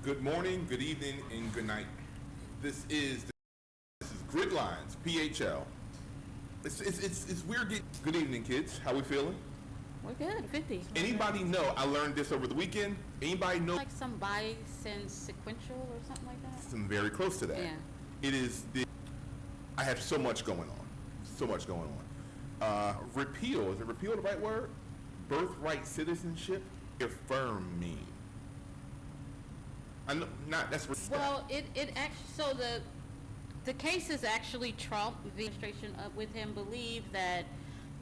Good morning, good evening, and good night. This is GridLines PHL. It's weird. Good evening, kids. How we feeling? We're good. 50. Anybody know? I learned this over the weekend. Anybody know? Like some sequential or something like that. Some very close to that. Yeah. It is I have so much going on. So much going on. Repeal. Is it repeal the right word? Birthright citizenship. Affirm me. I know, not that's. Well, it actually, so the case is actually Trump. The administration with him believe that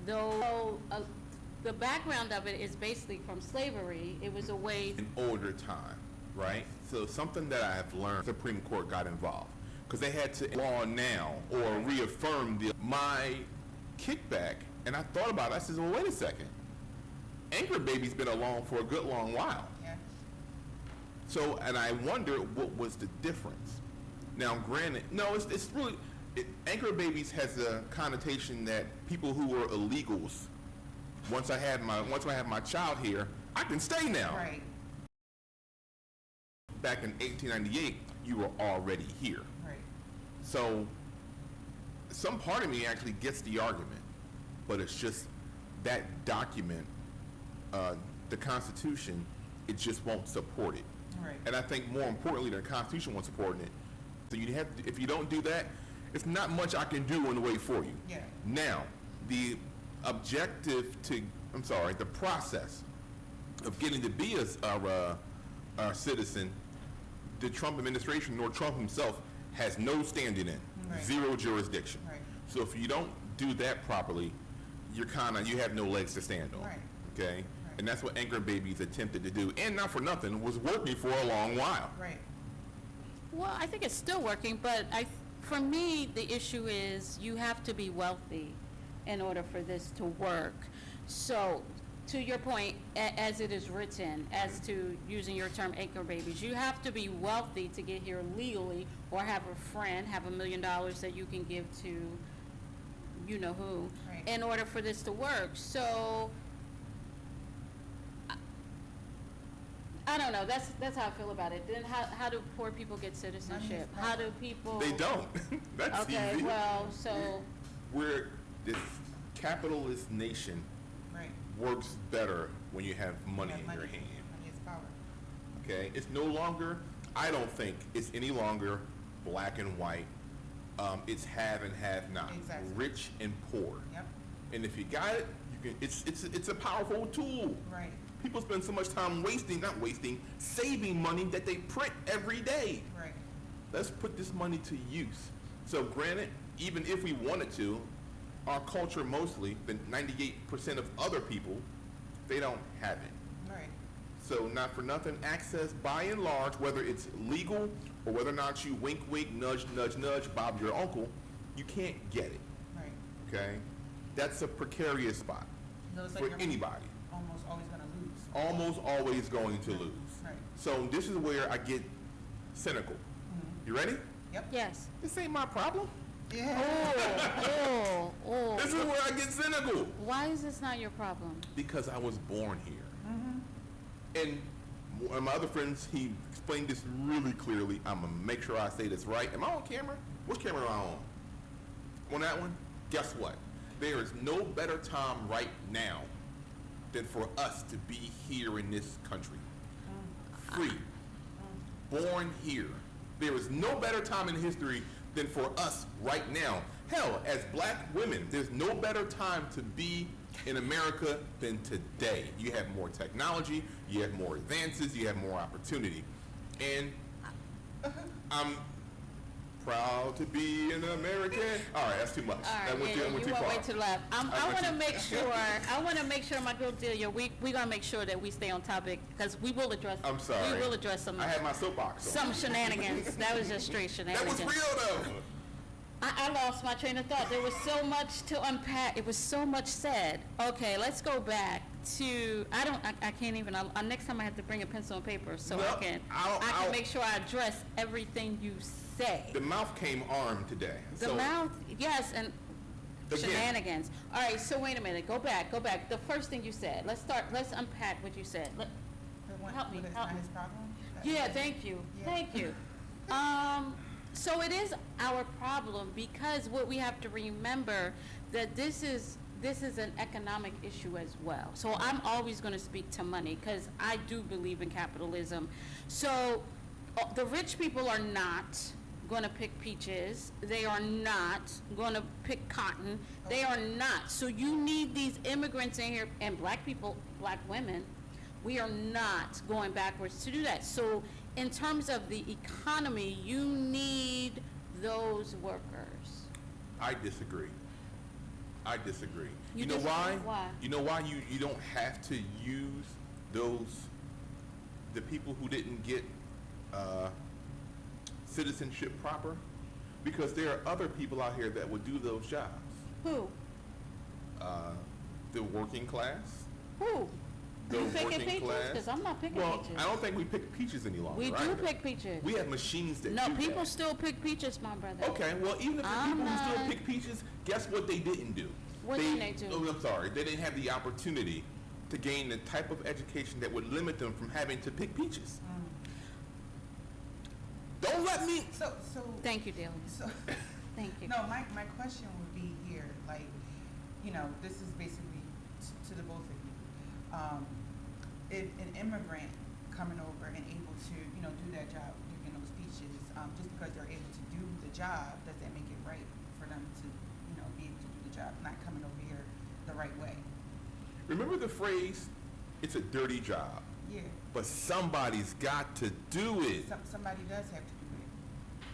though the background of it is basically from slavery, it was a way. An older time, right? So something that I have learned, the Supreme Court got involved because they had to law now or reaffirm my kickback. And I thought about it. I said, well, wait a second. Anchor baby's been along for a good long while. Yeah. So, and I wonder what was the difference. Now, granted, no, it's really, anchor babies has a connotation that people who were illegals, once I have my child here, I can stay now. Right. Back in 1898, you were already here. Right. So, some part of me actually gets the argument, but it's just that document, the Constitution, it just won't support it. Right. And I think more importantly, the Constitution won't support it. So you have to, if you don't do that, it's not much I can do in the way for you. Yeah. Now, the process of getting to be a citizen, the Trump administration nor Trump himself has no standing in, Right. zero jurisdiction. Right. So if you don't do that properly, you have no legs to stand on. Right. Okay? Right. And that's what anchor babies attempted to do, and not for nothing, was working for a long while. Right. Well, I think it's still working, but for me, the issue is you have to be wealthy in order for this to work. So, to your point, as it is written, as to using your term anchor babies, you have to be wealthy to get here legally, or have a friend, have $1 million that you can give to you know who, Right. in order for this to work. So, I don't know. That's how I feel about it. Then how do poor people get citizenship? How do people? They don't. That's okay, easy. well, so This capitalist nation Right. works better when you have money You have in money. your hand. Money is power. Okay, it's no longer. I don't think it's any longer black and white. It's have and have not, Exactly. rich and poor. Yep. And if you got it, you can. It's a powerful tool. Right. People spend so much time saving money that they print every day. Right. Let's put this money to use. So granted, even if we wanted to, our culture mostly, the 98% of other people, they don't have it. Right. So not for nothing, access by and large, whether it's legal or whether or not you wink, wink, nudge, nudge, nudge, Bob your uncle, you can't get it, Right. okay? That's a precarious spot Looks for like you're anybody. almost always gonna lose. Almost always going to lose. Right. So this is where I get cynical. Mm-hmm. You ready? Yep. yes. This ain't my problem. Yeah. Oh. This is where I get cynical. Why is this not your problem? Because I was born here. Mm-hmm. And one of my other friends, he explained this really clearly. I'm going to make sure I say this right. Am I on camera? Which camera am I on? On that one? Guess what? There is no better time right now than for us to be here in this country. Free. Born here. There is no better time in history than for us right now. Hell, as black women, there's no better time to be in America than today. You have more technology, you have more advances, you have more opportunity. And I'm proud to be an American. All right, that's too much. All right, That went too you far. went way to the left. I went want to too- make sure. I want to make sure, my girl Delia, we're gonna make sure that we stay on topic because we will address. I'm sorry. We will address some. I had my soapbox on. Some shenanigans. That was just straight That shenanigans. was real though. I lost my train of thought. There was so much to unpack. It was so much said. Okay, let's go back to. I can't even. Next time I have to bring a pencil and paper so No, I can I'll- make sure I address everything you say. The mouth came armed today. The So, mouth, yes, and Again. shenanigans. All right, so wait a minute. Go back. The first thing you said. Let's unpack what you said. one, Help me, but it's help not me. his problem? Yeah, thank you, Yeah. thank you. So it is our problem, because what we have to remember, that this is an economic issue as well. So I'm always gonna speak to money, because I do believe in capitalism. So, the rich people are not gonna pick peaches, they are not gonna pick cotton, they are not. So you need these immigrants in here, and black people, black women, we are not going backwards to do that. So in terms of the economy, you need those workers. I disagree. You You know disagree? why? Why? You know why you don't have to use the people who didn't get citizenship proper? Because there are other people out here that would do those jobs. Who? The working class. Who? The You picking working peaches? class. Because I'm not picking Well, peaches. I don't think we pick peaches any longer. We do either. pick peaches. We have machines that No, do people that. still pick peaches, my brother. Okay, well, even if the I'm people who still not- pick peaches, guess what they didn't do? What didn't they do? Oh, I'm sorry. They didn't have the opportunity to gain the type of education that would limit them from having to pick peaches. Don't let me. So, Thank you, Daly. so, Thank you. no, my question would be here, like, you know, this is basically to the both of you. If an immigrant coming over and able to, you know, do that job, picking those peaches, just because they're able to do the job, does that make it right for them to, you know, be able to do the job, not coming over here the right way? Remember the phrase, it's a dirty job, Yeah, but somebody's got to do it. somebody does have to do it.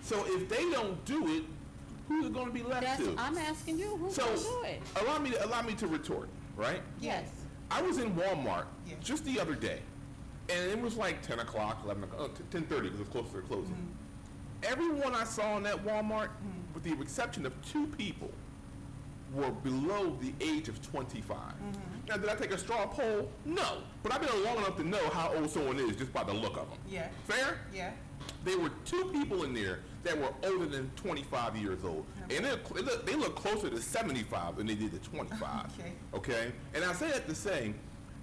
So if they don't do it, who's going to be left to? I'm asking you, who's So gonna do it? allow me to retort, right? Yes. I was in Walmart Yeah. just the other day, and it was like 10 o'clock, 11 o'clock, 10:30 because it was close to their closing. Mm-hmm. Everyone I saw in that Walmart, with the exception of 2 people, were below the age of 25. Now, did I take a straw poll? No. But I've been on long enough to know how old someone is just by the look of them. Yeah. Fair? Yeah. There were 2 people in there that were older than 25 years old. And they look closer to 75 than they did to 25. Okay. Okay? And I say that to say,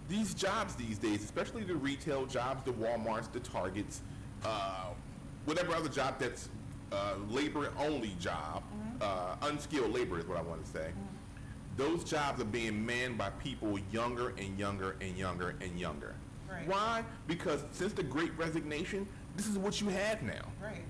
these jobs these days, especially the retail jobs, the Walmarts, the Targets, whatever other job that's labor-only job, unskilled labor is what I want to say, those jobs are being manned by people younger and younger and younger and younger. Right. Why? Because since the Great Resignation, this is what you have now. Right.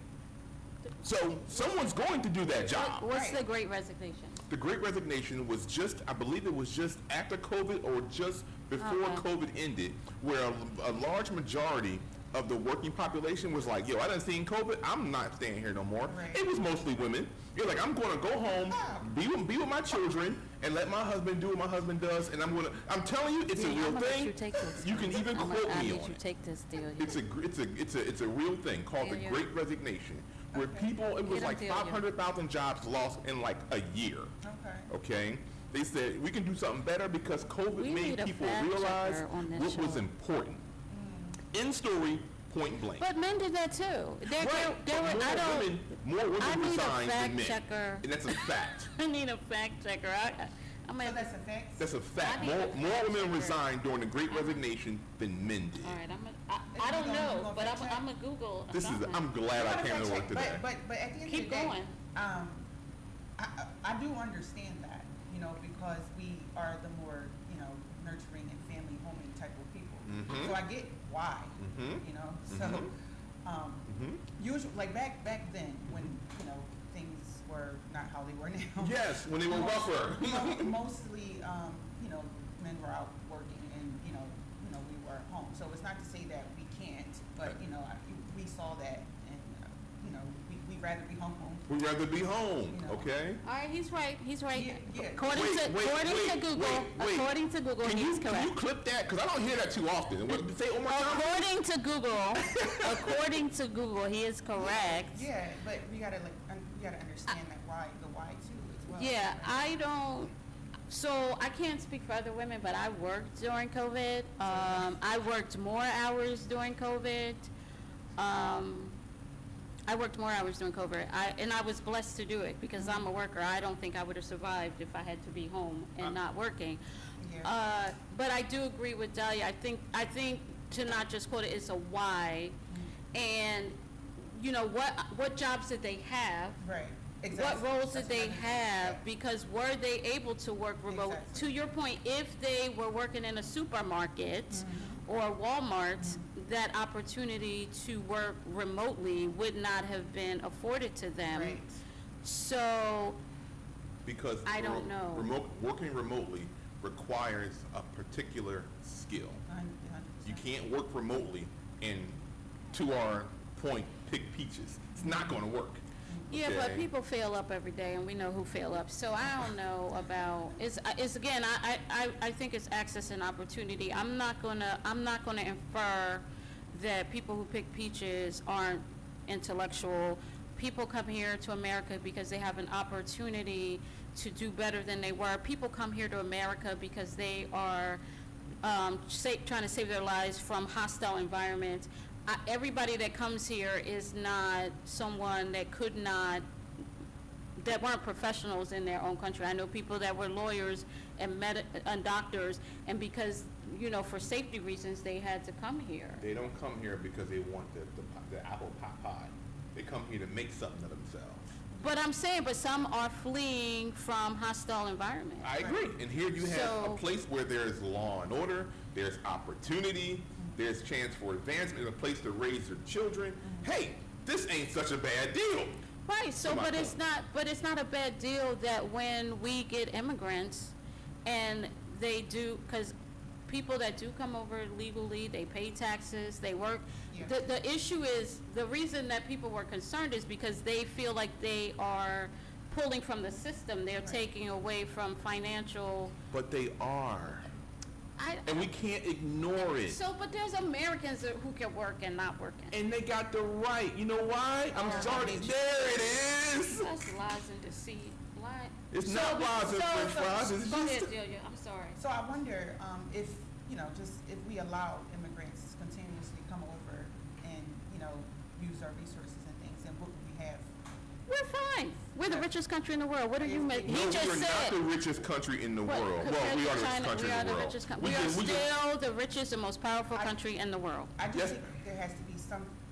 So someone's going to do that job. What's Right. the Great Resignation? The Great Resignation was just, I believe it was just after COVID or just before Okay. COVID ended, where a large majority of the working population was like, yo, I done seen COVID, I'm not staying here no more. Right. It was mostly women. You're like, I'm going to go home, be with my children, and let my husband do what my husband does, and I'm telling you, it's a Delia, real I'm gonna let thing. you take this. You can even quote I me need on you it. take this, Delia. It's a real thing called the Delia. Great Resignation, where people, it was Get 'em, like Delia. 500,000 jobs lost in like a year. Okay. Okay? They said we can do something better because COVID We made need a people fact realize checker on this what was show. important. In story, point blank. But men did that too. There Right, there but were, I don't, more I women need a resigned fact than men. checker. And that's a fact. I need a fact checker. I mean, So that's a fact? That's a fact. I need a More fact women checker. resigned during the Great Resignation than men did. all right, I don't You know, gonna but fact check? I'm a Google. This is, something. I'm glad I came to work today. But at the end Keep of the day, going. I do understand that, you know, because we are the more, you know, nurturing and family homing type of people. Mhm. So I get why, Mhm. you know. So, Mhm. usually, like back then, when you know things were not how they were now. Yes, when they were rougher. Mostly, you know, men were out working, and you know, we were at home. So it's not to say that we can't, but you know, we saw that, and you know, we'd rather be home. We'd rather be home, You know. okay? All right, he's right. He's right. Yeah, yeah. According to Google, according to Google, Can he's you correct. clip that? Because I don't hear that too often. What, say it one more time. According to Google, he is correct. Yeah, but we gotta we gotta understand that the why too as well. Yeah, I don't. So I can't speak for other women, but I worked during COVID. I worked more hours during COVID. I worked more hours during COVID, and I was blessed to do it because I'm a worker. I don't think I would have survived if I had to be home and not working. Yeah. But I do agree with Dahlia. I think to not just quote it, it's a why. And, you know, what jobs did they have? Right, exactly. What roles That's did they what I mean. have? Yeah. Because were they able to work remote? Exactly. To your point, if they were working in a supermarket or Walmart, that opportunity to work remotely would not have been afforded to them. Right. So, Because I don't know. Working remotely requires a particular skill. 100%. You can't work remotely and, to our point, pick peaches. It's not going to work. yeah, but Okay? people fail up every day, and we know who fail up. So I don't know about, it's again, I think it's access and opportunity. I'm not gonna infer that people who pick peaches aren't intellectual. People come here to America because they have an opportunity to do better than they were. People come here to America because they are trying to save their lives from hostile environments. Everybody that comes here is not someone that that weren't professionals in their own country. I know people that were lawyers and doctors, and because, you know, for safety reasons, they had to come here. They don't come here because they want the apple pie. They come here to make something of themselves. But I'm saying, but some are fleeing from hostile environments. I agree. And here you have a So- place where there's law and order, there's opportunity, there's chance for advancement, a place to raise their children. Hey, this ain't such a bad deal. Right, so, Come on, but come it's not a bad deal that when we get immigrants and they do, because people that do come over legally, they pay taxes, they work. Yeah. The issue is, the reason that people were concerned is because they feel like they are pulling from the system, they're Right. taking away from financial, But they are. And we can't ignore it. so, but there's Americans who can work and not working. And they got the right. You know why? I'm sorry. There it is. That's lies and deceit. It's not lies and french fries. It's Go just... ahead, Delia, I'm sorry. So I wonder if, you know, just if we allow immigrants to continuously come over and, you know, use our resources and things, and what would we have? We're fine. We're the richest country in the world. What are you making? No, He just we are not said. the richest country in the What, world. Well, compared we to are the richest China, country we in are the the world. richest we are still the richest and most powerful country in the world. I just Yes. think there has to be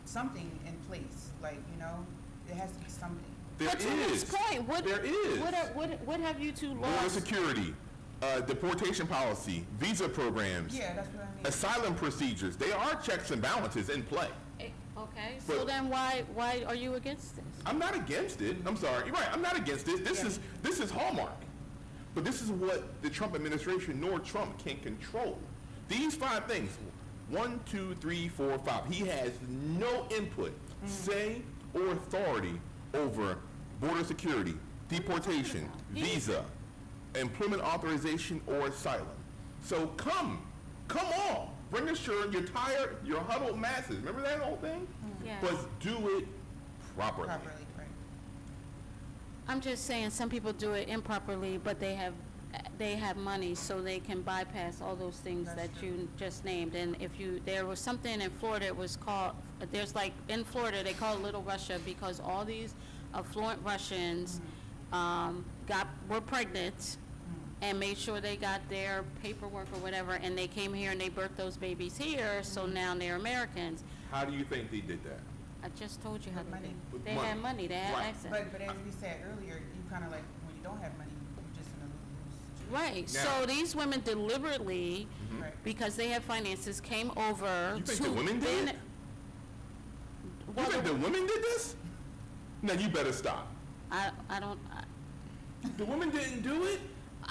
something in place, like, you know, there has to be something. There But to his is. point, what, There is. what have you two Border lost? security, deportation policy, visa programs, Yeah, that's what I mean. asylum procedures. They are checks and balances in play. Okay, so But- then why are you against this? I'm not against it. I'm sorry. You're right. I'm not against it. This is Hallmark. But this is what the Trump administration nor Trump can control. These 5 things. 1, 2, 3, 4, 5. He has no input, say, or authority over border security, deportation, visa, employment authorization, or asylum. So come on. Bring us your tired, your huddled masses. Remember that whole thing? Yes. But do it properly. Properly, right. I'm just saying, some people do it improperly, but they have money, so they can bypass all those things That's that true. you just named. And there was something in Florida, it was called, in Florida, they call it Little Russia, because all these affluent Russians were pregnant and made sure they got their paperwork or whatever, and they came here and they birthed those babies here, so now they're Americans. How do you think they did that? I just told you how With they money. did. With They money. had money, they had Right. access. But as we said earlier, you kind of like, when you don't have money, you're just in a lose-lose Right, Now- so these women deliberately, situation. Right. because they have finances, came over You think to the women did ben- it? Well, You think the women did this? Now you better stop. I don't, The women didn't do it?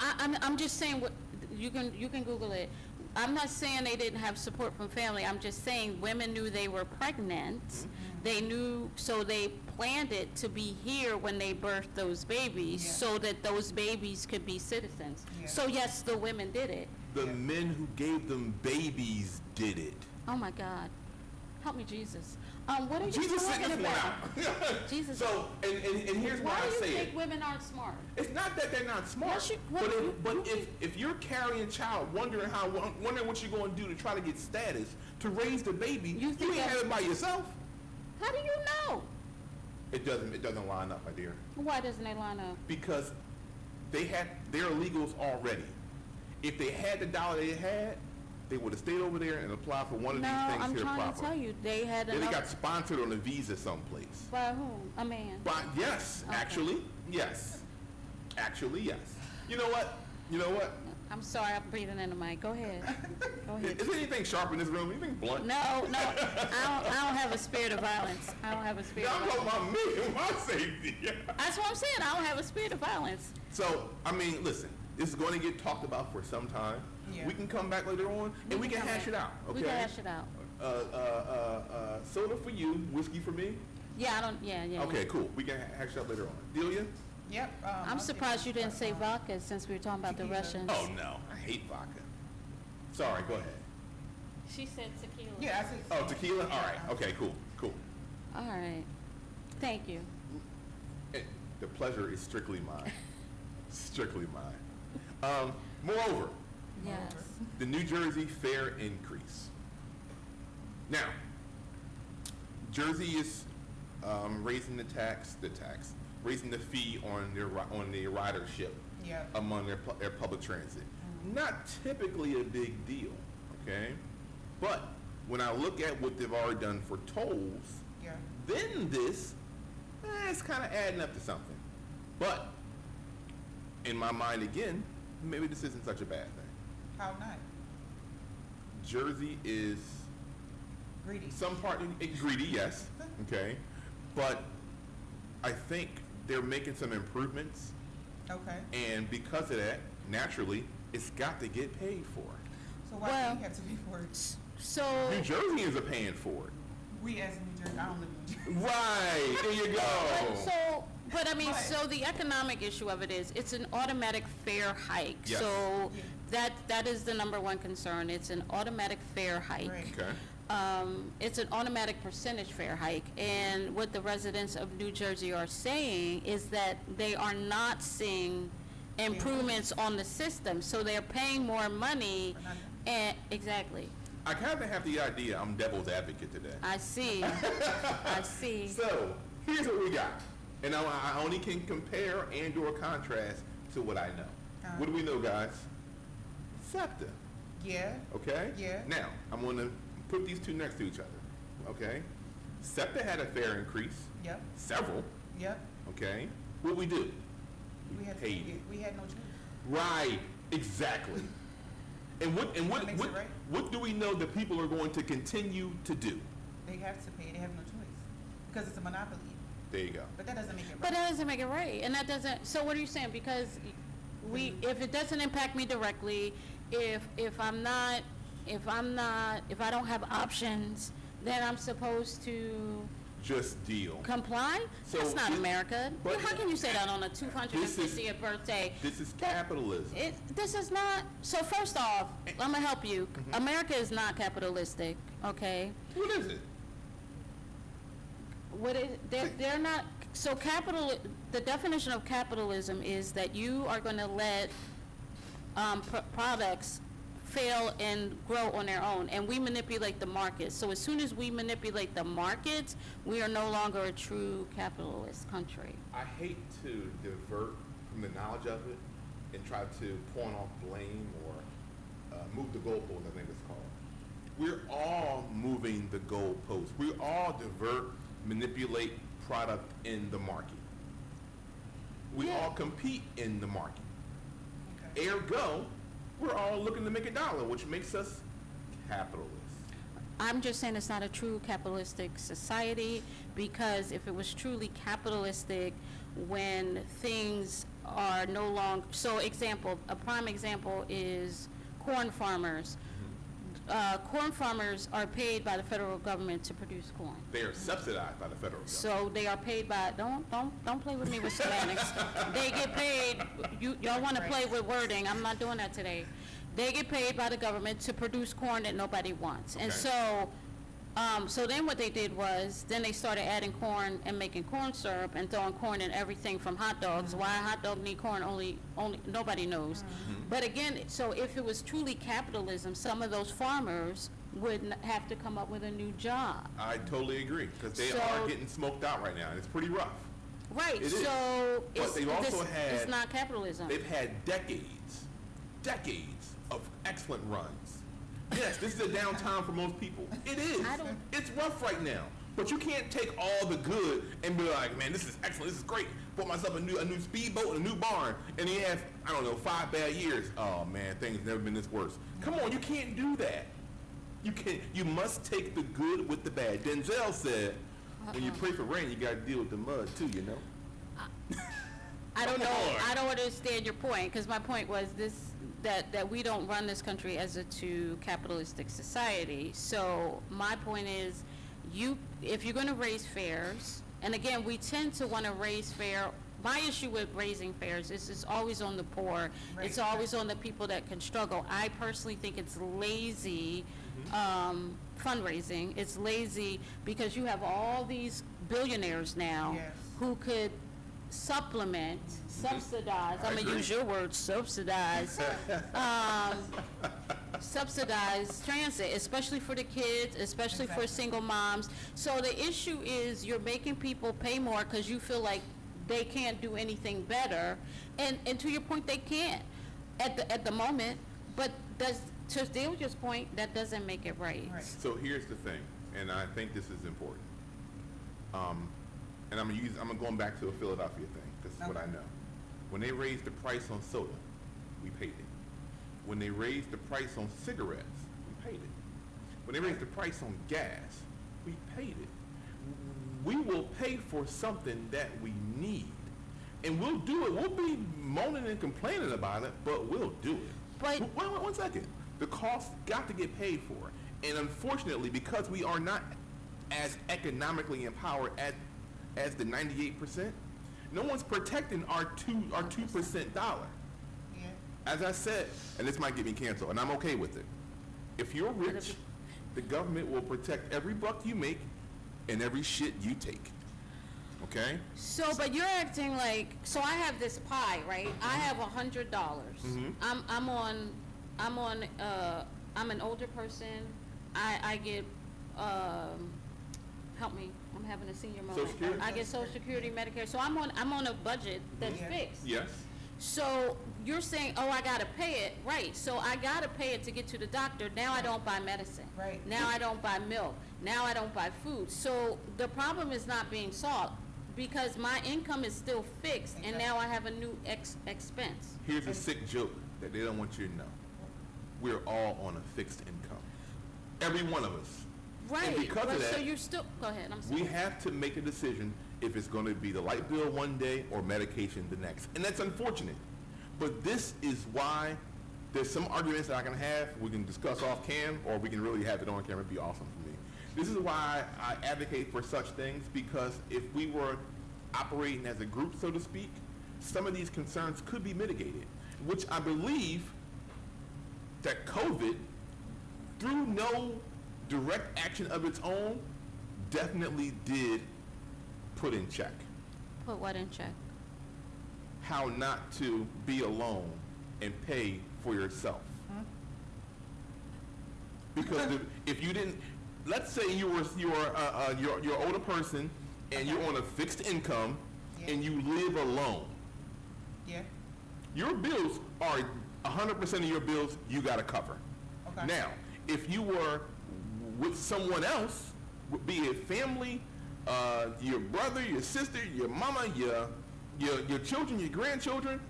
I'm just saying, what, you can Google it. I'm not saying they didn't have support from family, I'm just saying women knew they were pregnant. They knew, so they planned it to be here when they birthed those babies, Yeah. so that those babies could be citizens. Yeah. So yes, the women did it. The Yeah. men who gave them babies did it. Oh my God, help me, Jesus. What are you Jesus sent talking this one about? out. Jesus. So, and here's why Why I do you say think it. women aren't smart? It's not that they're not smart, Yes, you- but if you're carrying a child, wondering what you're going to do to try to get status to raise the baby, You you think ain't that- have it by yourself. How do you know? It doesn't line up, my dear, Why doesn't it line up? because they're illegals already. If they had the dollar they had, they would have stayed over there and applied for one of No, these things I'm here trying proper. to tell you, they had Then they enough. got sponsored on a visa someplace. By whom? A man. But yes, Okay. actually, yes. Actually, yes. You know what? You know what? I'm sorry, I'm breathing in the mic. Go ahead. Go ahead. Is there anything sharp in this room? Anything blunt? No, I don't have a spirit of violence. I don't have a spirit No, of I'm talking violence. about me and my safety. That's what I'm saying. I don't have a spirit of violence. So, I mean, listen, this is going to get talked about for some time. Yeah. We can come back later on and we can come hash back. it out. Okay? We can hash it out. Soda for you, whiskey for me. Yeah, I don't, yeah. Okay, cool. We can hash it out later on. Delia? Yep. I'm I'll surprised you take didn't say vodka since we were talking about the Tequila. Russians. Oh, no. I hate vodka. Sorry, go ahead. She said tequila. Yeah, I said. Oh, tequila? All right. Okay, cool. Cool. All right. Thank you. The pleasure is strictly mine. Strictly mine. Moreover, Yes. the New Jersey fare increase. Now, Jersey is raising raising the fee on the ridership Yeah. among their public transit. Not typically a big deal, okay? But when I look at what they've already done for tolls, Yeah. then this, it's kind of adding up to something. But in my mind, again, maybe this isn't such a bad thing. How not? Jersey is Greedy. greedy, yes, okay, but I think they're making some improvements, Okay. and because of that, naturally, it's got to get paid for. So why Well- do we have to pay for it? So, New Jerseyans are paying for it. We as New Jersey, I don't live in New Jersey. Right, there you go. but I mean, But- so the economic issue of it is, it's an automatic fare hike. Yes. So Yeah. that is the number one concern. It's an automatic fare hike. Right. Okay, It's an automatic percentage fare hike, and what the residents of New Jersey are saying is that they are not seeing improvements on the system, so they're paying more money, For nothing. and, exactly. I kind of have the idea I'm devil's advocate today. I see, I see. So, here's what we got. And I only can compare and or contrast to what I know. What do we know, guys? SEPTA, Yeah. okay? Yeah. Now, I'm going to put these two next to each other, okay? SEPTA had a fare increase, Yep. several, Yep. okay? What we do? We had paid it. we had no choice. Right, exactly. And what That makes it right. what do we know that people are going to continue to do? They have to pay. They have no choice because it's a monopoly. There you go. But that doesn't make it But right. that doesn't make it right, and that doesn't, so what are you saying? Because if it doesn't impact me directly, if I don't have options, then I'm supposed to Just deal. comply? So That's not this- America. but- How can you say that on a 250th birthday? This is That- capitalism. This is not, so first off, I'm gonna help you. Mm-hmm. America is not capitalistic, okay? What is it? They're not, so the definition of capitalism is that you are gonna let, products fail and grow on their own, and we manipulate the market. So as soon as we manipulate the markets, we are no longer a true capitalist country. I hate to divert from the knowledge of it and try to pawn off blame or move the goalpost, I think it's called. We're all moving the goalpost. We all divert, manipulate product in the market. We Yeah. all compete in the market. Okay. Ergo, we're all looking to make a dollar, which makes us capitalists. I'm just saying it's not a true capitalistic society, because if it was truly capitalistic, when things are no longer, so a prime example is corn farmers. Corn farmers are paid by the federal government to produce corn. They are subsidized by the federal government. So they are paid by, don't play with me with semantics. They get paid, y'all wanna play with wording, I'm not doing that today. They get paid by the government to produce corn that nobody wants. And Okay. so then what they did was, then they started adding corn and making corn syrup and throwing corn in everything from hot dogs. Why a hot dog need corn, only nobody knows. But again, so if it was truly capitalism, some of those farmers would have to come up with a new job. I totally agree, because they So- are getting smoked out right now, and it's pretty rough. Right, It is. so But they've also it's had- not capitalism. They've had decades of excellent runs. Yes, this is a downtime for most people. It is. It's rough right now. But you can't take all the good and be like, man, this is excellent, this is great. Bought myself a new speedboat and a new barn, and he has, I don't know, 5 bad years. Oh man, things never been this worse. Come on, you can't do that. You must take the good with the bad. Denzel said, when you pray for rain, you got to deal with the mud too, you know? I don't know. I don't understand your point, because my point was that we don't run this country as a capitalistic society. So my point is, if you're going to raise fares, and again, we tend to want to raise fare. My issue with raising fares is it's always on the poor. Right. It's always on the people that can struggle. I personally think it's lazy fundraising. It's lazy because you have all these billionaires now Yes. who could subsidize, I'm going to agree. use your word, subsidize transit, especially for the kids, especially for Exactly. single moms. So the issue is you're making people pay more because you feel like they can't do anything better. And to your point, they can't at the moment. But to Delia's point, that doesn't make it right. Right. So here's the thing, and I think this is important. And I'm going back to a Philadelphia thing. This is what I Okay. know. When they raised the price on soda, we paid it. When they raised the price on cigarettes, we paid it. When they raised the price on gas, we paid it. We will pay for something that we need. And we'll do it. We'll be moaning and complaining about it, but we'll do it. But- Wait, 1 second. The cost got to get paid for. And unfortunately, because we are not as economically empowered as the 98%, no one's protecting our 2% dollar. Yeah. As I said, and this might get me canceled, and I'm okay with it. If you're rich, the government will protect every buck you make and every shit you take. Okay? So, but you're acting like, so I have this pie, right? I have $100. Mhm. I'm an older person. I get, help me, I'm having a senior moment. Social Security? I get Social Security, Medicare, so I'm on a budget that's Mhm. fixed. Yes. So you're saying, oh, I gotta pay it, right? So I gotta pay it to get to the doctor. Now I don't buy medicine. Right. Now I don't buy milk. Now I don't buy food. So the problem is not being solved because my income is still fixed, and now I have a new expense. Here's a sick joke that they don't want you to know. We're all on a fixed income. Every one of us. Right. And because but of that, so you're still. Go ahead. I'm sorry. we have to make a decision if it's going to be the light bill one day or medication the next. And that's unfortunate. But this is why there's some arguments that I can have, we can discuss off cam, or we can really have it on camera. It'd be awesome for me. This is why I advocate for such things, because if we were operating as a group, so to speak, some of these concerns could be mitigated, which I believe that COVID, through no direct action of its own, definitely did put in check. Put what in check? How not to be alone and pay for yourself. Because if you didn't, let's say you're older person and you're on a fixed income and you live alone. Yeah. Your bills are 100% of your bills you got to cover. Okay. Now, if you were with someone else, be it family, your brother, your sister, your mama, your children, your grandchildren,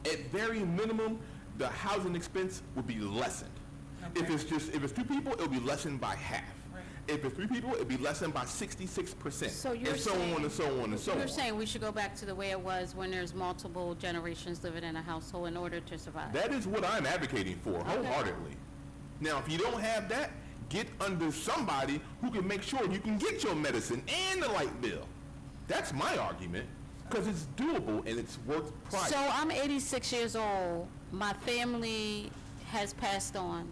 at very minimum, the housing expense will be lessened. Okay. If it's 2 people, it'll be lessened by half. Right. If it's 3 people, it'll be lessened by 66%. So you're and so saying, on and so on and so on. You're saying we should go back to the way it was when there's multiple generations living in a household in order to survive. That is what I'm advocating for, wholeheartedly. Now, if you don't have that, get under somebody who can make sure you can get your medicine and the light bill. That's my argument, because it's doable and it's worth price. So I'm 86 years old. My family has passed on.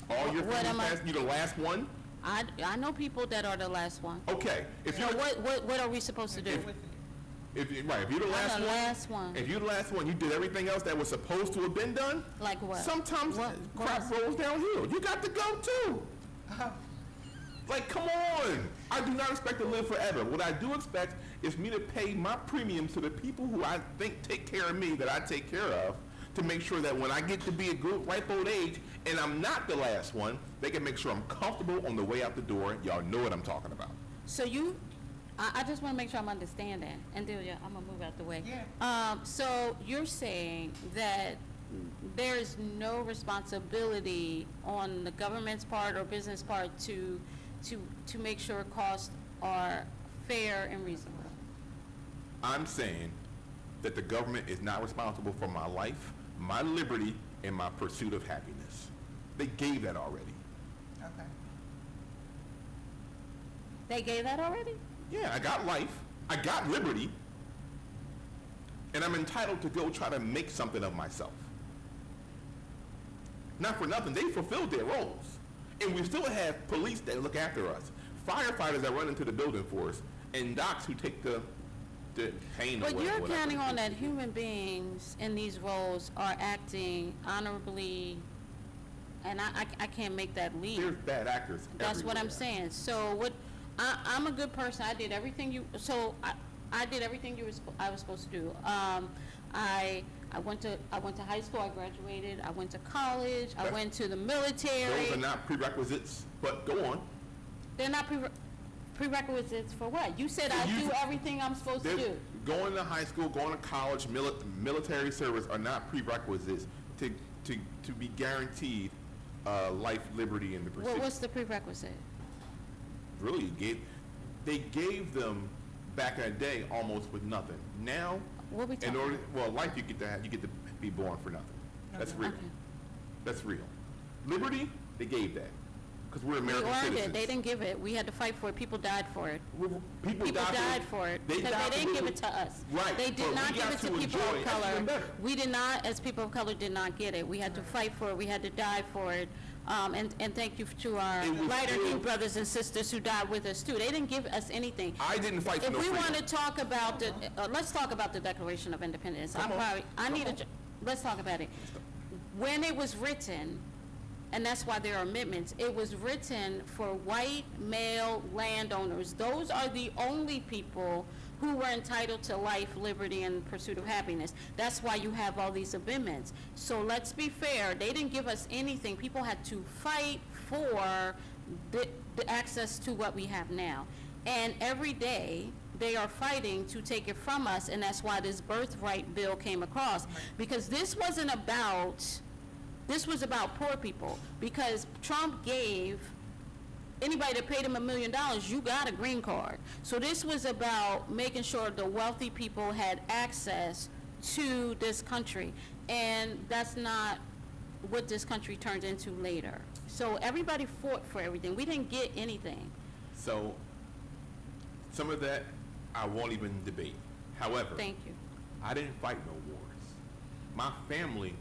All your What am family I- passed, you the last one? I know people that are the last one. Okay. If So you're what are we supposed to do? With it. if you're the last I'm the one, last one. if you're the last one, you did everything else that was supposed to have been done. Like what? Sometimes What crap is- rolls downhill. You got to go too. Like, come on. I do not expect to live forever. What I do expect is me to pay my premiums to the people who I think take care of me, that I take care of, to make sure that when I get to be a good ripe old age and I'm not the last one, they can make sure I'm comfortable on the way out the door. Y'all know what I'm talking about. So I just want to make sure I'm understanding, and Delia, I'm gonna move out the way. Yeah. So you're saying that there's no responsibility on the government's part or business part to make sure costs are fair and reasonable? I'm saying that the government is not responsible for my life, my liberty, and my pursuit of happiness. They gave that already. Okay. They gave that already? Yeah, I got life, I got liberty, and I'm entitled to go try to make something of myself. Not for nothing, they fulfilled their roles. And we still have police that look after us, firefighters that run into the building for us, and docs who take the pain away. But you're whatever. counting on that human beings in these roles are acting honorably, and I can't make that leap. There's bad actors That's what I'm everywhere. saying. So I'm a good person. I did everything I did everything I was supposed to do. I went to high school. I graduated. I went to college. I went to the military. Those are not prerequisites, but go on. They're not prerequisites for what? You said I do everything I'm supposed to do. Going to high school, going to college, military service are not prerequisites to be guaranteed life, liberty, and the pursuit. What's the prerequisite? Really, they gave them back in the day almost with nothing. Now, What we talking life you get to be born for nothing. That's real. Okay. That's real. Liberty, they gave that because we're American We earned citizens. it. They didn't give it. We had to fight for it. People died for it. People died for it because they didn't give it to us. Right. They did but not we give got it to to people enjoy of it. That's color. even better. We did not, as people of color, did not get it. We had to fight for it. We had to die for it. And thank you to our It was lighter still- hue brothers and sisters who died with us too. They didn't give us anything. I didn't fight for If no we freedom. want to talk about the, let's talk about the Declaration of Independence. Come on. Let's talk about it. When it was written, and that's why there are amendments, it was written for white male landowners. Those are the only people who were entitled to life, liberty, and pursuit of happiness. That's why you have all these amendments. So let's be fair, they didn't give us anything. People had to fight for the access to what we have now. And every day, they are fighting to take it from us, and that's why this birthright bill came across. Because this was about poor people, because Trump gave anybody that paid him $1 million, you got a green card. So this was about making sure the wealthy people had access to this country, and that's not what this country turned into later. So everybody fought for everything. We didn't get anything. So some of that I won't even debate. However, Thank you. I didn't fight no wars. My family,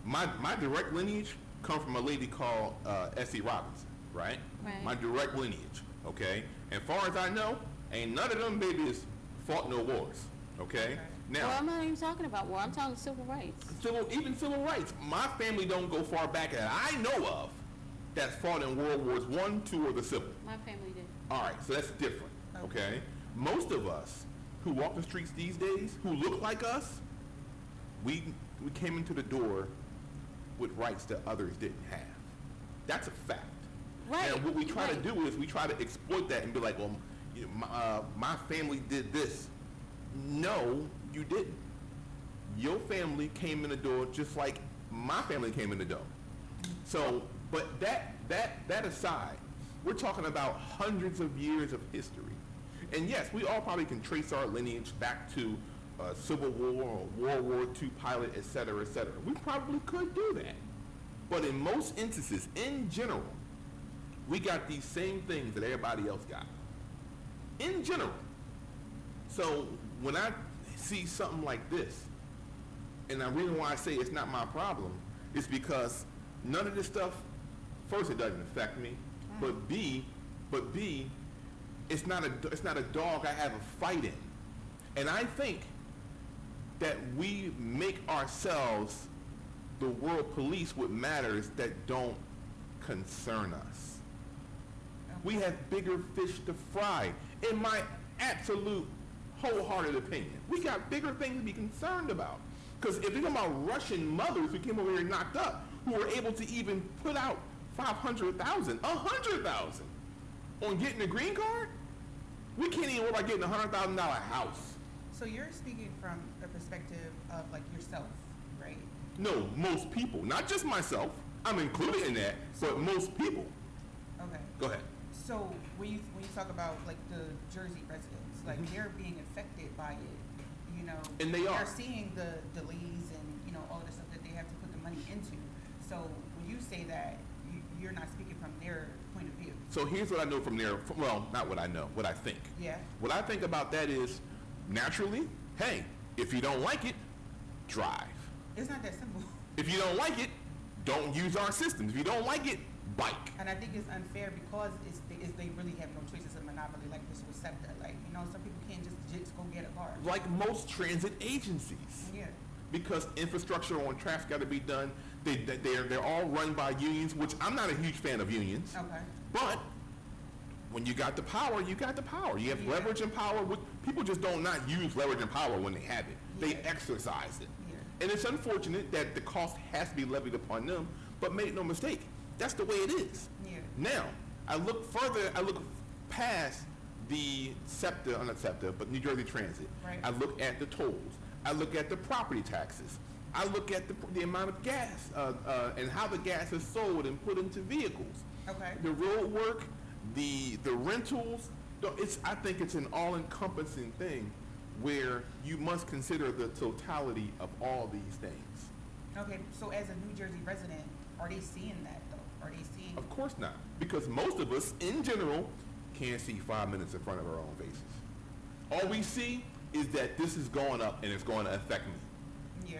my direct lineage come from a lady called S.E. Robinson, right? Right. My direct lineage, okay? And far as I know, ain't none of them babies fought no wars, okay? Now, Well, I'm not even talking about war. I'm talking civil rights. even civil rights. My family don't go far back that I know of that fought in World Wars I, II, or the Civil. My family did. All right, so that's different, okay? Most of us who walk the streets these days, who look like us, we came into the door with rights that others didn't have. That's a fact. Right. And what we try to right. do is we try to exploit that and be like, well, you know, my family did this. No, you didn't. Your family came in the door just like my family came in the door. So, but that aside, we're talking about hundreds of years of history. And yes, we all probably can trace our lineage back to Civil War or World War II pilot, et cetera, et cetera. We probably could do that. But in most instances, in general, we got these same things that everybody else got. In general. So when I see something like this, and the reason why I say it's not my problem is because none of this stuff, first, it doesn't affect me, but B, it's not a dog I have a fight in. And I think that we make ourselves the world police with matters that don't concern us. We have bigger fish to fry, in my absolute wholehearted opinion. We got bigger things to be concerned about. Because if you're talking about Russian mothers who came over here knocked up, who were able to even put out 500,000, 100,000 on getting a green card, we can't even worry about getting a $100,000 house. So you're speaking from the perspective of like yourself, right? No, most people, not just myself. I'm included in that, but most people. Okay. Go ahead. So when you talk about like the Jersey residents, like they're being affected by it, you know, And they are. They're seeing the delays and all of the stuff that they have to put the money into. So when you say that, you're not speaking from their point of view. So here's what I know from there. Well, not what I know, what I think. Yeah. What I think about that is, naturally, hey, if you don't like it, drive. It's not that simple. If you don't like it, don't use our system. If you don't like it, bike. And I think it's unfair because they really have no choice. It's a monopoly like this with SEPTA. Like, some people can't just go get a car. Like most transit agencies. Yeah. Because infrastructure on traffic's got to be done. They're all run by unions, which I'm not a huge fan of unions. Okay. But when you got the power, you got the power. You have leverage and power. People just don't not use leverage and power when they have it. They exercise it. Yeah. And it's unfortunate that the cost has to be levied upon them, but make no mistake, that's the way it is. Yeah. Now, I look past the SEPTA, not SEPTA, but New Jersey Transit. Right. I look at the tolls. I look at the property taxes. I look at the amount of gas and how the gas is sold and put into vehicles. Okay. The road work, the rentals. I think it's an all-encompassing thing where you must consider the totality of all these things. Okay. So as a New Jersey resident, are they seeing that though? Are they seeing? Of course not, because most of us, in general, can't see 5 minutes in front of our own faces. All we see is that this is going up and it's going to affect me. Yeah.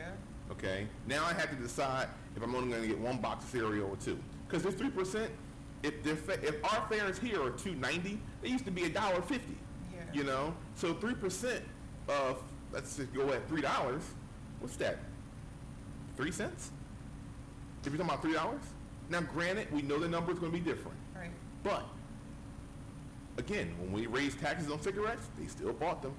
Okay. Now I have to decide if I'm only going to get one box of cereal or two, because there's 3%. If our fares here are $2.90, they used to be $1.50. Yeah. So 3% of, let's just go at $3. What's that? 3 cents? If you're talking about $3. Now, granted, we know the number is going to be different. Right. But again, when we raised taxes on cigarettes, they still bought them.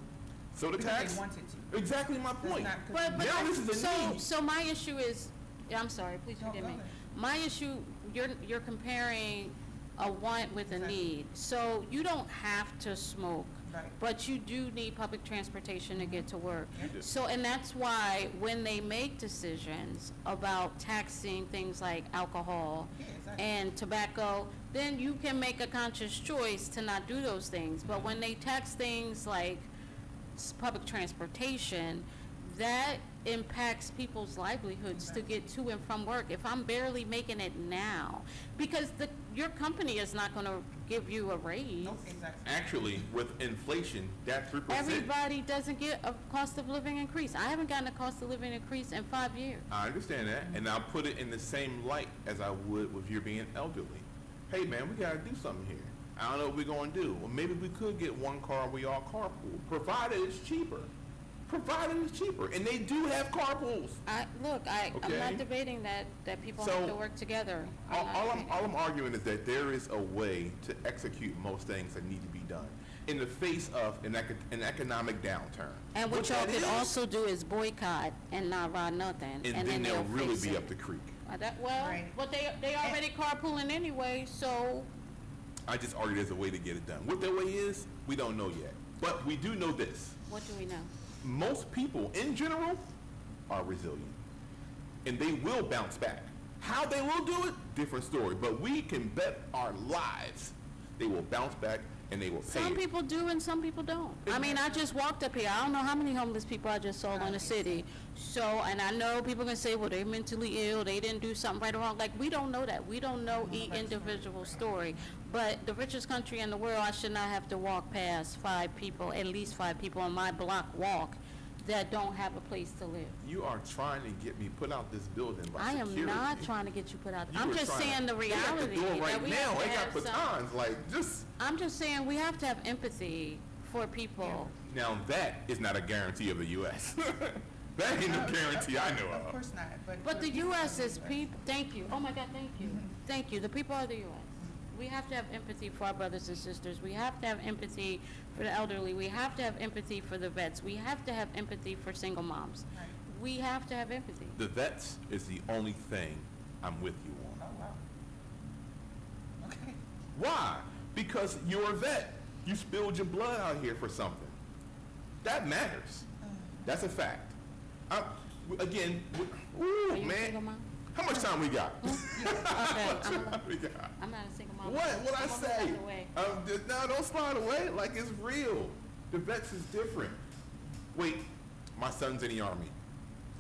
So the Because tax. they wanted to. Exactly my That's point. not- But Now this is a need. so my issue is, I'm sorry, please No, forgive go me. ahead. My issue, you're comparing a want with a Exactly. need. So you don't have to smoke, Right. but you do need public transportation to get to work. You do. So, and that's why when they make decisions about taxing things like alcohol Yeah, exactly. and tobacco, then you can make a conscious choice to not do those things. But when they tax things like public transportation, that impacts people's livelihoods to get to and from work. If I'm barely making it now, because your company is not going to give you a raise. Nope. Exactly. Actually, with inflation, that 3%. Everybody doesn't get a cost of living increase. I haven't gotten a cost of living increase in 5 years. I understand that, and I'll put it in the same light as I would with you being elderly. Hey, man, we got to do something here. I don't know what we're going to do. Well, maybe we could get one car and we all carpool, provided it's cheaper. Provided it's cheaper. And they do have carpools. I'm Okay. not debating that people So, have to work together. I'm not debating. All I'm arguing is that there is a way to execute most things that need to be done in the face of an economic downturn. And what Which y'all that could is, also do is boycott and not ride nothing. and then they'll really face be it. up the creek. But they already carpooling anyway, so I just argue there's a way to get it done. What that way is, we don't know yet. But we do know this. what do we know? Most people in general are resilient, and they will bounce back. How they will do it, different story, but we can bet our lives they will bounce back and they will pay Some it. people do and some people don't. I mean, I just walked up here. I don't know how many homeless people I just saw in the city. So, and I know people can say, well, they're mentally ill, they didn't do something right or wrong. Like, we don't know that. We don't know each individual story. But the richest country in the world, I should not have to walk past at least five people on my block walk that don't have a place to live. You are trying to get me put out this building by I am security. not trying to get you put out. You I'm were just trying saying to- the they at reality. the door that right we now, have to they got have some- batons, like, just... I'm just saying we have to have empathy for people. Now, that is not a guarantee of the U.S. That ain't no guarantee I know Of of. course not. But the people U.S. in is the US. people, thank you, oh my God, thank you. Thank you, the people are the U.S. We have to have empathy for our brothers and sisters. We have to have empathy for the elderly. We have to have empathy for the vets. We have to have empathy for single moms. Right. we have to have empathy. The vets is the only thing I'm with you on. Oh, wow. Okay. Why? Because you're a vet. You spilled your blood out here for something. That matters. That's a fact. Again, ooh, Are you a man. single mom? How much time we got? Okay, How much time we got? I'm not a single mom. What I I'm say? on the way. No, don't slide away. Like it's real. The vets is different. Wait, my son's in the Army.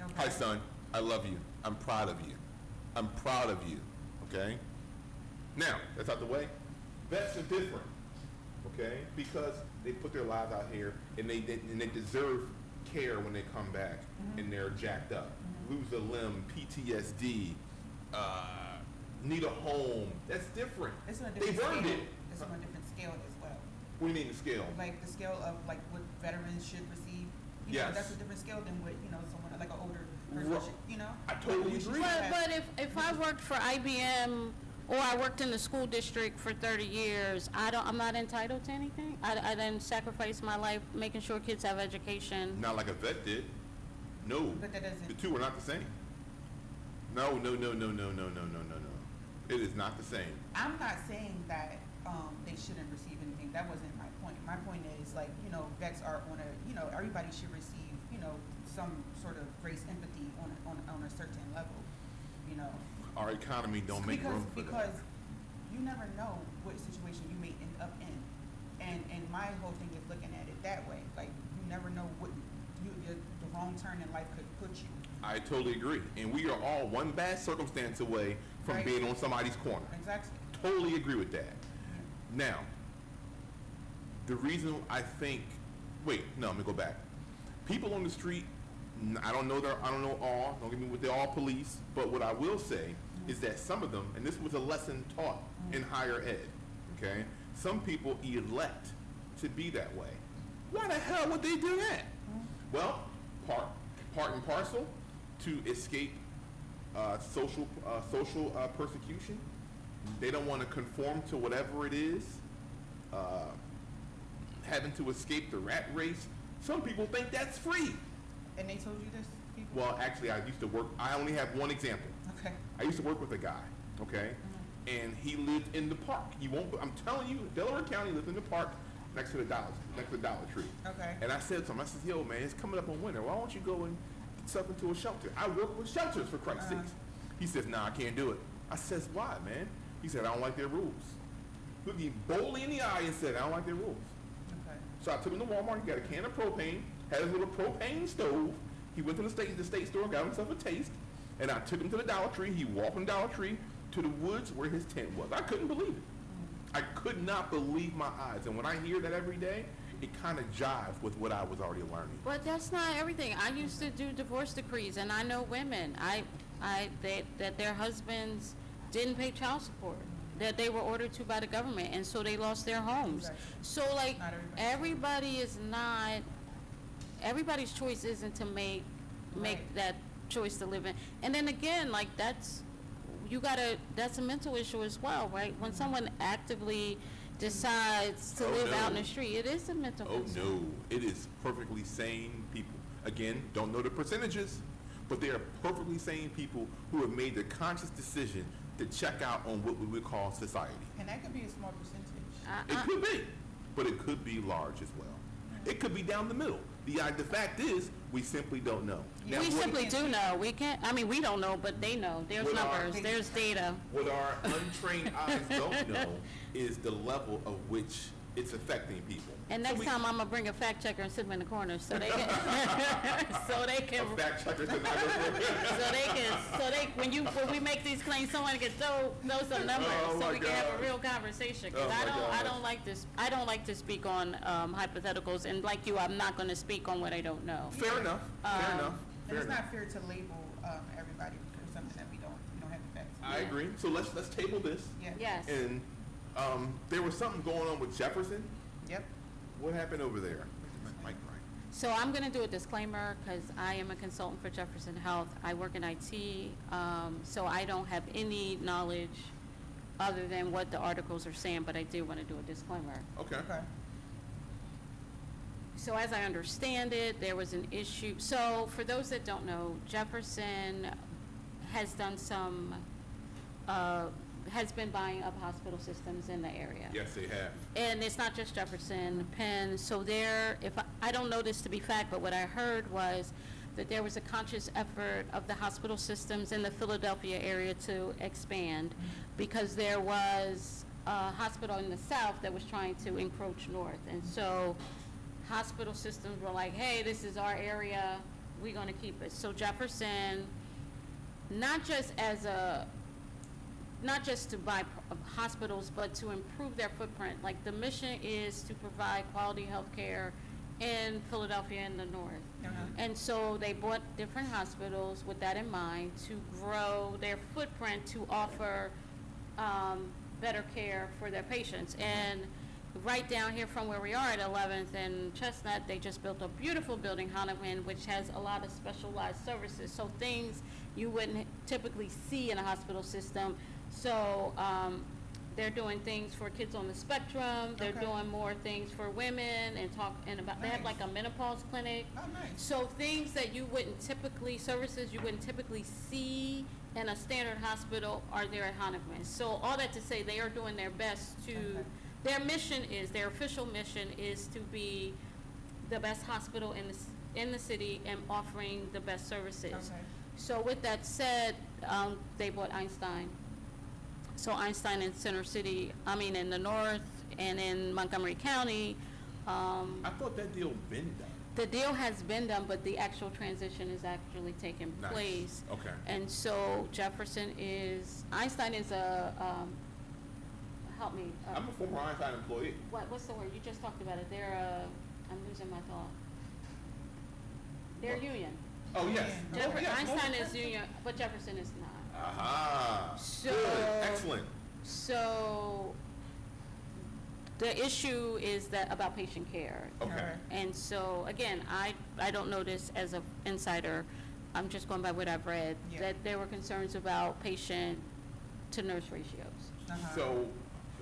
Okay. Hi, son. I love you. I'm proud of you. I'm proud of you. Okay? Now, that's out the way. Vets are different. Okay? Because they put their lives out here and they deserve care when they come back and they're jacked up. Lose a limb, PTSD, need a home. That's different. It's on a They've different earned scale. it. It's on a different scale as well. What do you mean the scale? Like the scale of like what veterans should receive. You Yes. know, that's a different scale than what, you know, someone like an older person Right. should, you know? I totally We should agree. have- But if I worked for IBM or I worked in the school district for 30 years, I'm not entitled to anything? I didn't sacrifice my life making sure kids have education. Not like a vet did. No. But that doesn't- The two are not the same. No. It is not the same. I'm not saying that they shouldn't receive anything. That wasn't my point. My point is like, you know, vets are on a, you know, everybody should receive, you know, some sort of grace, empathy on a certain level, you know. Our economy don't make room for because that. you never know what situation you may end up in, and my whole thing is looking at it that way. Like you never know what the wrong turn in life could put you. I totally agree. And we are all one bad circumstance away from Right. being on somebody's corner. Exactly. Totally agree with that. Now, the reason I think, wait, no, let me go back. People on the street, I don't know all, don't get me with they're all police, but what I will say is that some of them, and this was a lesson taught in higher ed, okay? Some people elect to be that way. Why the hell would they do that? Well, part and parcel to escape social persecution. They don't want to conform to whatever it is. Having to escape the rat race. Some people think that's free. And they told you this, people? Well, actually, I used to work. I only have one example. Okay. I used to work with a guy, okay, and he lived in the park. He won't. I'm telling you, Delaware County lived in the park next to the Dollar Tree. Okay. And I said to him, I said, "Yo, man, it's coming up on winter. Why don't you go and get yourself into a shelter? I work with shelters for Christ's sakes." He says, "Nah, I can't do it." I says, "Why, man?" He said, "I don't like their rules." Looked me boldly in the eye and said, "I don't like their rules." Okay. So I took him to Walmart. He got a can of propane, had his little propane stove. He went to the state store, got himself a taste, and I took him to the Dollar Tree. He walked from the Dollar Tree to the woods where his tent was. I couldn't believe it. I could not believe my eyes. And when I hear that every day, it kind of jives with what I was already learning. But that's not everything. I used to do divorce decrees, and I know women, that their husbands didn't pay child support, that they were ordered to by the government, and so they lost their homes. Exactly. So like, Not everybody. everybody's choice isn't to make Right. that choice to live in. And then again, like that's a mental issue as well, right? When someone actively decides to Oh, live no. out in the street, it is a mental Oh concern. no, it is perfectly sane people. Again, don't know the percentages, but they are perfectly sane people who have made the conscious decision to check out on what we would call society. And that could be a small percentage. It could be, but it could be large as well. It could be down the middle. The fact is, we simply don't know. Now, We what- simply do know. We can't, I mean, we don't know, but they know. There's What are- numbers, there's data. What our untrained eyes don't know is the level of which it's affecting people. And So next we- time, I'm gonna bring a fact checker and sit them in the corner so they can, so they can, A fact checker tonight. when we make these claims, someone can throw some numbers Oh, so my we can have God. a real conversation. Oh, Cause my I gosh. don't like to speak on, hypotheticals, and like you, I'm not gonna speak on what I don't know. Fair enough. Fair enough. And Fair it's enough. not fair to label everybody for something that we don't have the facts. I agree. So let's table this. Yeah. Yes. And there was something going on with Jefferson. Yep. What happened over there? Mike, right. So I'm going to do a disclaimer because I am a consultant for Jefferson Health. I work in IT, so I don't have any knowledge other than what the articles are saying, but I do want to do a disclaimer. Okay. Okay. So as I understand it, there was an issue. So for those that don't know, Jefferson has done some, has been buying up hospital systems in the area. Yes, they have. And it's not just Jefferson, Penn. So there, if I don't know this to be fact, but what I heard was that there was a conscious effort of the hospital systems in the Philadelphia area to expand because there was a hospital in the south that was trying to encroach north. And so hospital systems were like, hey, this is our area, we're going to keep it. So Jefferson, not just to buy hospitals, but to improve their footprint. Like the mission is to provide quality health care in Philadelphia and the north. And so they bought different hospitals with that in mind to grow their footprint to offer better care for their patients. And right down here from where we are at 11th and Chestnut, they just built a beautiful building, Honiman, which has a lot of specialized services. So things you wouldn't typically see in a hospital system. So they're doing things for kids on the spectrum. They're doing more things for women and about. They have like a menopause clinic. Oh, nice. So things that you wouldn't typically, services you wouldn't typically see in a standard hospital are there at Honiman. So all that to say, they are doing their best to. Their mission is, their official mission is to be the best hospital in the city and offering the best services. Okay. So with that said, they bought Einstein. So Einstein in in the north and in Montgomery County. I thought that deal been done. The deal has been done, but the actual transition is actually taking Nice. place. Okay. And so Einstein is help me. I'm a former Einstein employee. What's the word? You just talked about it. I'm losing my thought. They're union. Oh, yes. Einstein is union, but Jefferson is not. Aha. So, good. Excellent. So the issue is that about patient care. Okay. And so again, I don't know this as an insider. I'm just going by what I've read, that there were concerns about patient to nurse ratios. So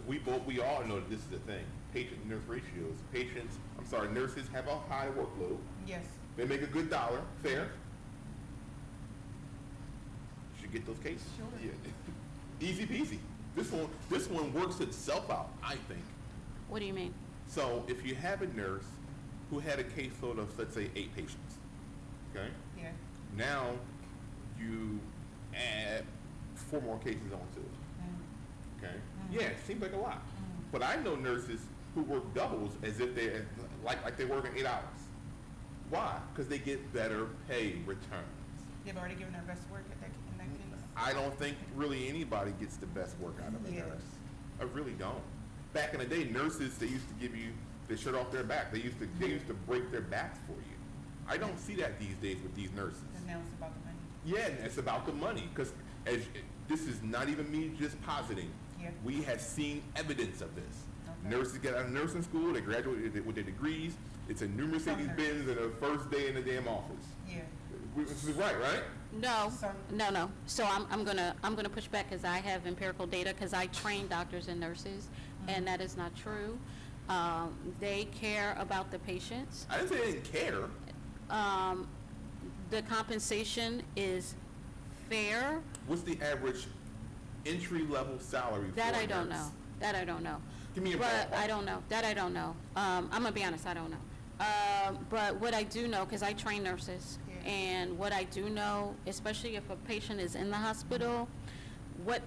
we all know that this is the thing. Patient nurse ratios. Nurses have a high workload. Yes. They make a good dollar. Fair. Should get those cases. Sure. Yeah. Easy peasy. This one works itself out, I think. What do you mean? So if you have a nurse who had a caseload of, let's say, 8 patients, okay? Yeah. Now you add 4 more cases onto it, okay? Yeah, it seems like a lot. But I know nurses who work doubles as if they're like they're working 8 hours. Why? Because they get better pay returns. They've already given their best work in that case. I don't think really anybody gets the best work out of a nurse. I really don't. Back in the day, nurses, they used to give you the shirt off their back. They used to break their backs for you. I don't see that these days with these nurses. And now it's about the money. Yeah, and it's about the money, because this is not even me just positing. Yeah. We have seen evidence of this. Okay. Nurses get out of nursing school, they graduate with their degrees. It's a new Mercedes-Benz in the first day in the damn office. Yeah. This is right? No. So I'm gonna push back because I have empirical data because I train doctors and nurses, and that is not true. They care about the patients. I didn't say they didn't care. The compensation is fair. What's the average entry-level salary for That a I don't nurse? know. That I don't know. Give me a But ballpark. I don't know. That I don't know. I'm gonna be honest, I don't know. But what I do know, because I train nurses, and what I do know, especially if a patient is in the hospital, what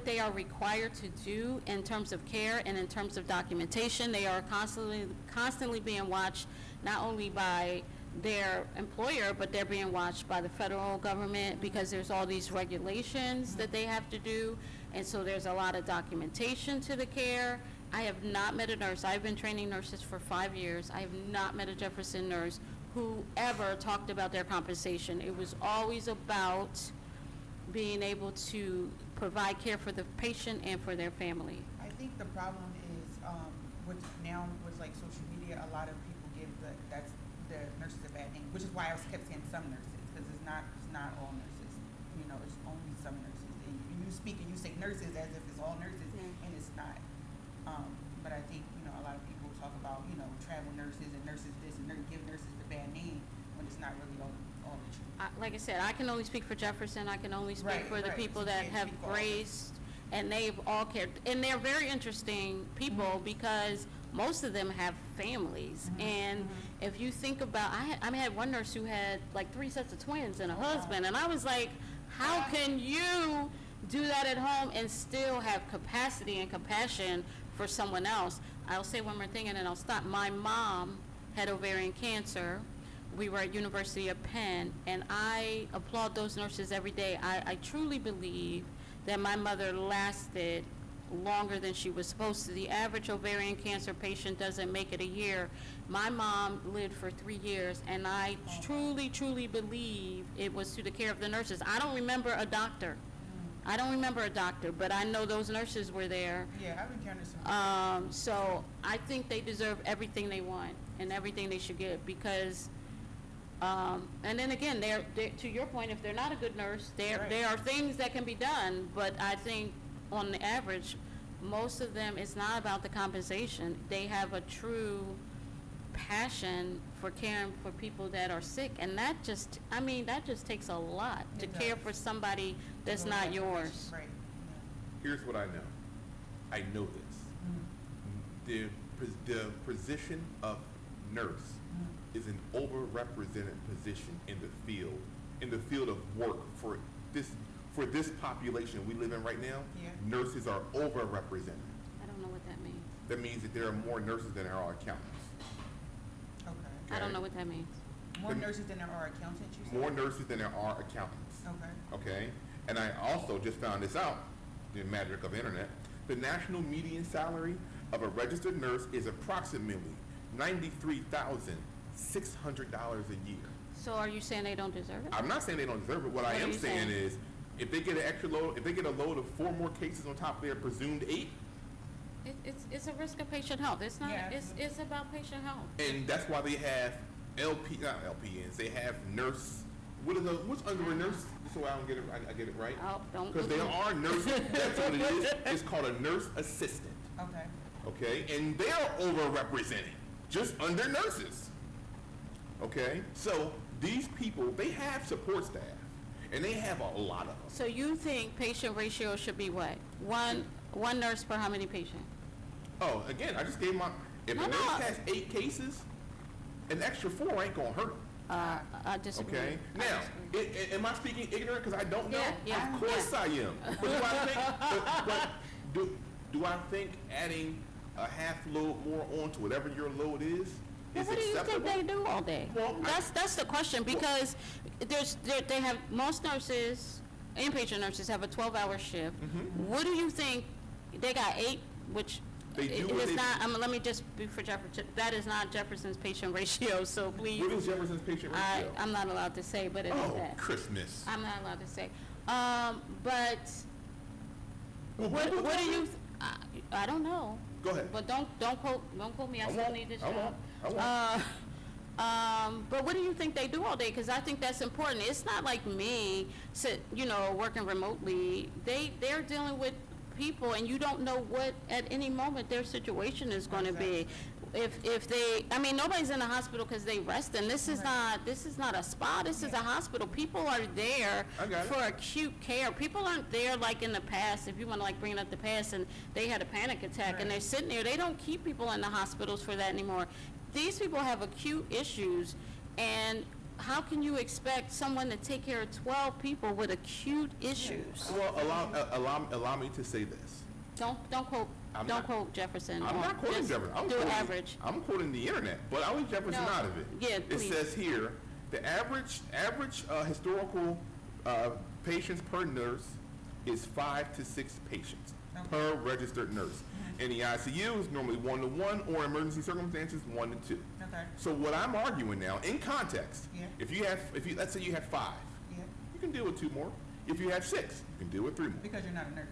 they are required to do in terms of care and in terms of documentation, they are constantly being watched, not only by their employer, but they're being watched by the federal government because there's all these regulations that they have to do, and so there's a lot of documentation to the care. I have not met a nurse. I've been training nurses for 5 years. I have not met a Jefferson nurse who ever talked about their compensation. It was always about being able to provide care for the patient and for their family. I think the problem is with like social media, a lot of people give the nurses a bad name, which is why I kept saying some nurses, because it's not all nurses. You know, it's only some nurses. And you speak and you say nurses as if it's all nurses, and it's not. But I think a lot of people talk about, you know, travel nurses and nurses this and give nurses the bad name when it's not really all the truth. Like I said, I can only speak for Jefferson. I can only speak Right, for the right. people You that can't have speak for all of us. graced, and they've all cared. And they're very interesting people because most of them have families. And if you think about, I had one nurse who had like 3 sets of twins and a husband, and I was like, how can you do that at home and still have capacity and compassion for someone else? I'll say one more thing and then I'll stop. My mom had ovarian cancer. We were at University of Penn, and I applaud those nurses every day. I truly believe that my mother lasted longer than she was supposed to. The average ovarian cancer patient doesn't make it a year. My mom lived for 3 years, and I truly, truly believe it was through the care of the nurses. I don't remember a doctor. But I know those nurses were there. Yeah, I've encountered some. So I think they deserve everything they want and everything they should get because, and then again, they're to your point, if they're not a good nurse, Right. there are things that can be done, but I think on the average, most of them, it's not about the compensation. They have a true passion for caring for people that are sick, and that just takes a lot to It care does. for somebody that's Go not back. yours. Right. Here's what I know. I know this. The position of nurse is an overrepresented position in the field of work for this population we live in right now. Yeah. Nurses are overrepresented. I don't know what that means. That means that there are more nurses than there are accountants. Okay. I don't know what that means. More nurses than there are accountants, you said? More nurses than there are accountants. Okay. Okay? And I also just found this out, the magic of internet. The national median salary of a registered nurse is approximately $93,600 a year. So are you saying they don't deserve it? I'm not saying they don't deserve it. What I What are am you saying saying? is, if they get an extra load, if they get a load of 4 more cases on top of their presumed 8, It's a risk of patient health. It's not, Yeah, it's about patient health. and that's why they have not LPNs, they have nurse. What's under a nurse? So I don't get it. I get it right. Oh, don't. Because they are nurses. That's what it is. It's called a nurse assistant. Okay. Okay, and they are overrepresented just under nurses. Okay, so these people, they have support staff, and they have a lot of them. So you think patient ratio should be what? One nurse per how many patients? Oh, again, I just gave my. If No, a nurse no. has 8 cases, an extra 4 ain't gonna hurt them. I disagree. Okay. I Now, disagree. am I speaking ignorant because I don't know? Yeah, Of course yeah. I am. But do I think? but do I think adding a half load more on to whatever your load is Well, what do you acceptable? think they do all day? Well, That's the question, because they have, most nurses, inpatient nurses have a 12-hour shift. What do you think, they got 8, which They do it what is they not, let me just be for Jefferson, that is not Jefferson's patient ratio, so please. What is Jefferson's patient ratio? I'm not allowed to say, but it is Oh, that. Christmas. I'm not allowed to say. But Well, what Google do that. you, I don't know. Go ahead. But don't quote me, I still won't. need this I job. won't. But what do you think they do all day? Because I think that's important. It's not like me, working remotely. They're dealing with people, and you don't know what at any moment their situation is going to be. If they, nobody's in the hospital because they resting. This is not a spa. This is a hospital. People are there I got it. for acute care. People aren't there like in the past. If you want to like bring up the past, and they had a panic attack and they're sitting there. They don't keep people in the hospitals for that anymore. These people have acute issues, and how can you expect someone to take care of 12 people with acute issues? Well, allow me to say this. Don't quote Jefferson. I'm or not quoting just Jefferson. I'm do quoting, average. I'm quoting the internet, but I'll leave Jefferson No. out of it. Yeah, It please. says here, the average historical patients per nurse is 5 to 6 patients per registered nurse. In the ICU is normally 1 to 1, or emergency circumstances 1 to 2. Okay. So what I'm arguing now, in context, Yeah. if you let's say you have 5, Yeah. you can deal with 2 more. If you have 6, you can deal with 3 more. Because you're not a nurse.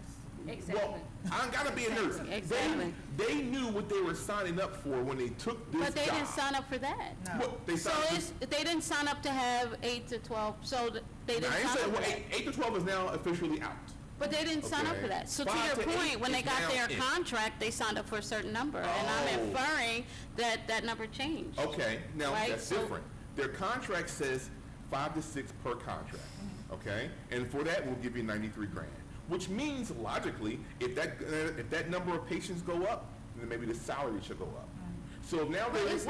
Exactly. Well, I gotta be a nurse. Exactly. They knew what they were signing up for when they took this But they job. didn't sign up for that. No. What, they So signed they didn't sign up to have 8 to 12, so they I didn't ain't sign saying, up well, for that. 8 to 12 is now officially out. But they didn't sign up Okay. for that. So to 5 your to 8 point, when they is got now their in. contract, they signed up for a certain number. And I'm Oh. inferring that that number changed. Okay, now Right, that's so- different. Their contract says 5 to 6 per contract, okay? And for that, we'll give you 93 grand, which means logically, if that number of patients go up, then maybe the salary should go up. So now But it's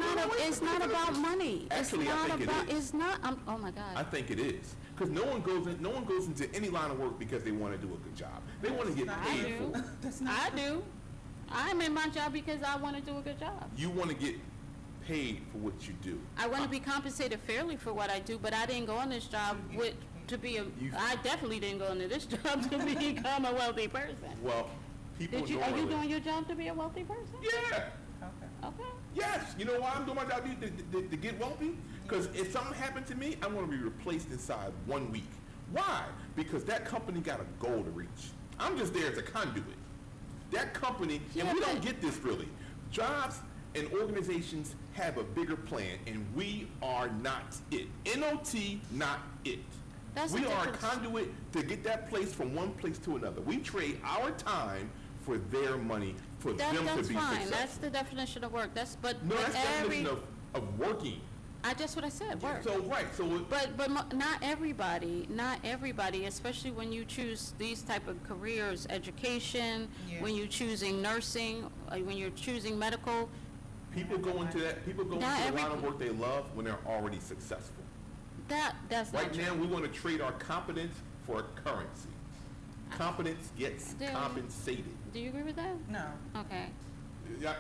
not about money. Actually, it's I not think it about, is. It's not, oh my God. I think it is. Because no one goes into any line of work because they want to do a good job. They want to get That's I paid do. for it. That's not I true. do. I'm in my job because I want to do a good job. You want to get paid for what you do. I want to be compensated fairly for what I do, but I didn't go on this job I definitely didn't go into this job to become a wealthy person. Well, people Are you normally... doing your job to be a wealthy person? Yeah. Okay. Okay. Yes, you know why I'm doing my job to get wealthy? Because if something happened to me, I want to be replaced inside 1 week. Why? Because that company got a goal to reach. I'm just there as a conduit. That company, Yeah, and we don't but- get this really. Jobs and organizations have a bigger plan, and we are not it. NOT, not it. That's We the are a difference. conduit to get that place from one place to another. We trade our time for their money, for them to That's be fine. successful. That's the definition of work. No, that's definition of working. Just what I said, work. So, right, so, Not everybody, especially when you choose these type of careers, education, Yeah. when you're choosing nursing, when you're choosing medical, people go into a line of work they love when they're already successful. that's not Right true. now, we want to trade our competence for a currency. Competence gets Do- compensated. Do you agree with that? No. Okay. Yeah.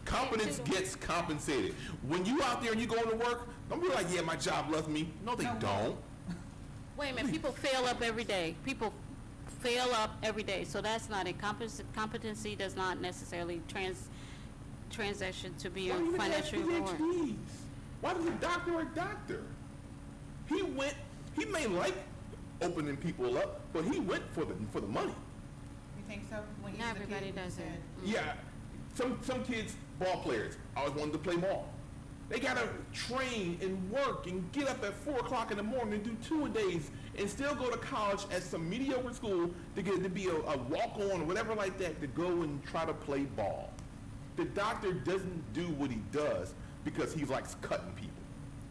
Competence gets compensated. When you out there and you go to work, don't be like, yeah, my job loves me. No, they No. don't. Wait a minute, people fail up every day. People fail up every day, so that's not a competency does not necessarily transaction to be a Why even have financial reward. PhDs? Why does a doctor a doctor? He may like opening people up, but he went for the money. You think so? When you Not was a kid, everybody you does said- it. Yeah, some kids, ball players, always wanted to play ball. They gotta train and work and get up at 4 o'clock in the morning and do 2-a-days and still go to college at some mediocre school to be a walk-on or whatever like that to go and try to play ball. The doctor doesn't do what he does because he likes cutting people.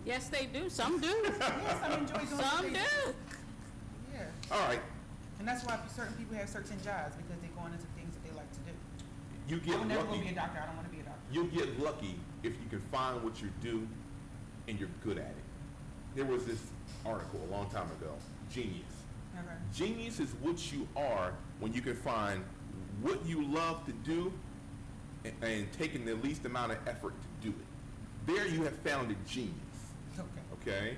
Yes, they do. Some do. Yes, I enjoy doing Some what they do. Yeah. All right, And that's why certain people have certain jobs, because they're going into things that they like to do. you I get would never go be a lucky. doctor. I don't want to be a doctor. You'll get lucky if you can find what you do and you're good at it. There was this article a long time ago, Genius. Okay. Genius is what you are when you can find what you love to do and taking the least amount of effort to do it. There you have found a genius, Okay. okay?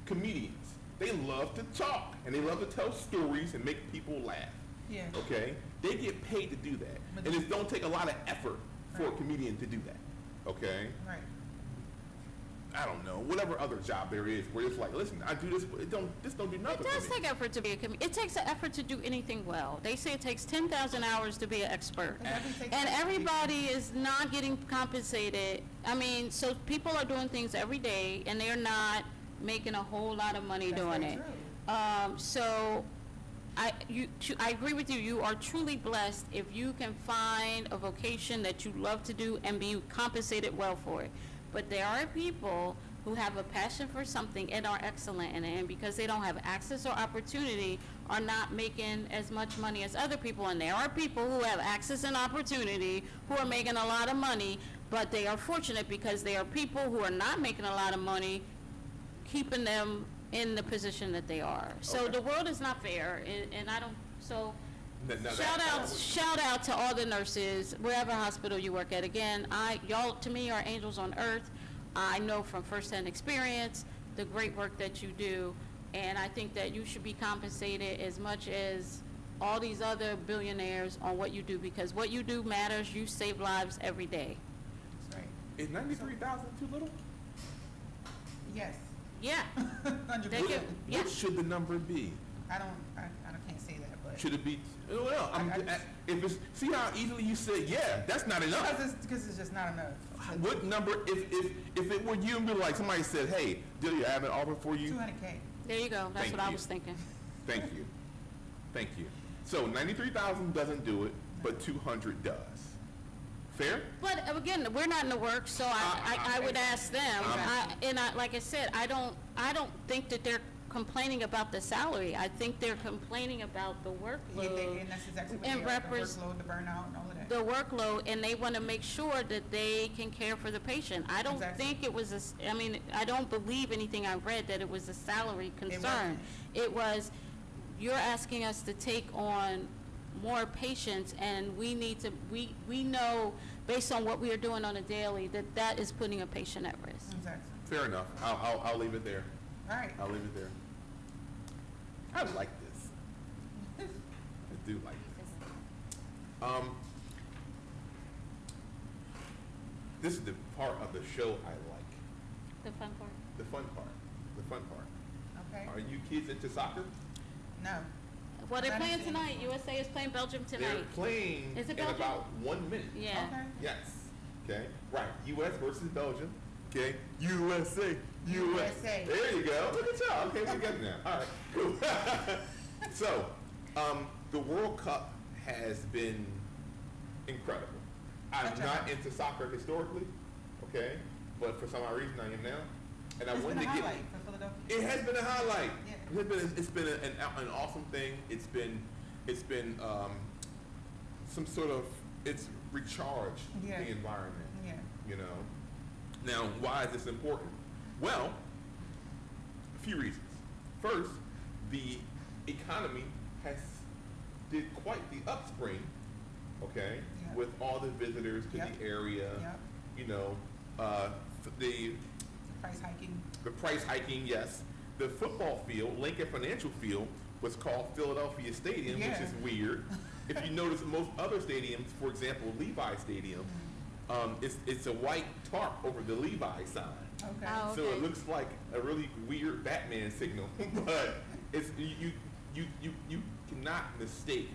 Comedians, they love to talk and they love to tell stories and make people laugh, Yeah. okay? They get paid to do that. But And it don't take a lot of effort for a Right. comedian to do that, okay? Right. I don't know, whatever other job there is where it's like, listen, I do this, but this don't do nothing It does for me. take effort to be a comedian. It takes an effort to do anything well. They say it takes 10,000 hours to be an expert. It doesn't take And effort to be- everybody is not getting compensated. I mean, so people are doing things every day and they're not making a whole lot of money That's doing very it. true. So I agree with you. You are truly blessed if you can find a vocation that you love to do and be compensated well for it. But there are people who have a passion for something and are excellent in it, and because they don't have access or opportunity, are not making as much money as other people. And there are people who have access and opportunity who are making a lot of money, but they are fortunate because they are people who are not making a lot of money, keeping them in the position that they are. So Okay. the world is not fair, and I don't, so Now that shout part out, was- shout out to all the nurses, wherever hospital you work at. Again, y'all to me are angels on earth. I know from firsthand experience the great work that you do, and I think that you should be compensated as much as all these other billionaires on what you do, because what you do matters. You save lives every day. That's right. Is 93,000 too little? Yes. Yeah. 100%. They give- Yeah. What should the number be? I can't say that, but. Should it be, well, if it's, see how easily you said, yeah, that's not enough. Because it's just not enough. What number, if it were you and be like, somebody said, hey, Delia, I have an offer for you. 200K. There you go. That's Thank what I you. was thinking. Thank you. Thank you. So 93,000 doesn't do it, but 200 does. Fair? But again, we're not in the works, so I would ask them. Like I said, I don't think that they're complaining about the salary. I think they're complaining about the workload. And that's exactly what and they are, the workload, the burnout, and all of that. the workload, and they want to make sure that they can care for the patient. I don't Exactly. think it was I don't believe anything I read that it was a salary concern. wasn't. It was, you're asking us to take on more patients, and we need to, we know, based on what we are doing on a daily, that is putting a patient at risk. Exactly. Fair enough. I'll leave it there. All right. I'll leave it there. I like this. I do like this. This is the part of the show I like. The fun part. The fun part. The fun part. Okay. Are you kids into soccer? No. Well, they're I playing understand. tonight. USA is playing Belgium They're tonight. playing Is it in Belgium? about 1 minute. Yeah. Okay. Yes. Okay. Right. U.S. versus Belgium. Okay. USA. USA. There you go. Look at y'all. Okay, we're together now. All right. Cool. So, the World Cup has been incredible. I'm Gotcha. not into soccer historically, okay, but for some odd reason I am now, and I It's wanted been a to get. highlight for Philadelphia. It has been a highlight. Yeah. It's been an awesome thing. It's been some sort of, it's recharged Yeah. the environment. Yeah. You know. Now, why is this important? Well, a few reasons. First, the economy did quite the upspring, okay, Yeah. with all the visitors to Yep. the area. Yep. You know, the Price hiking. the price hiking, yes. The football field, Lincoln Financial Field, was called Philadelphia Stadium, Yeah. which is weird. If you notice, most other stadiums, for example, Levi Stadium, it's a white tarp over the Levi sign. Okay. Oh, So okay. it looks like a really weird Batman signal, but it's you cannot mistake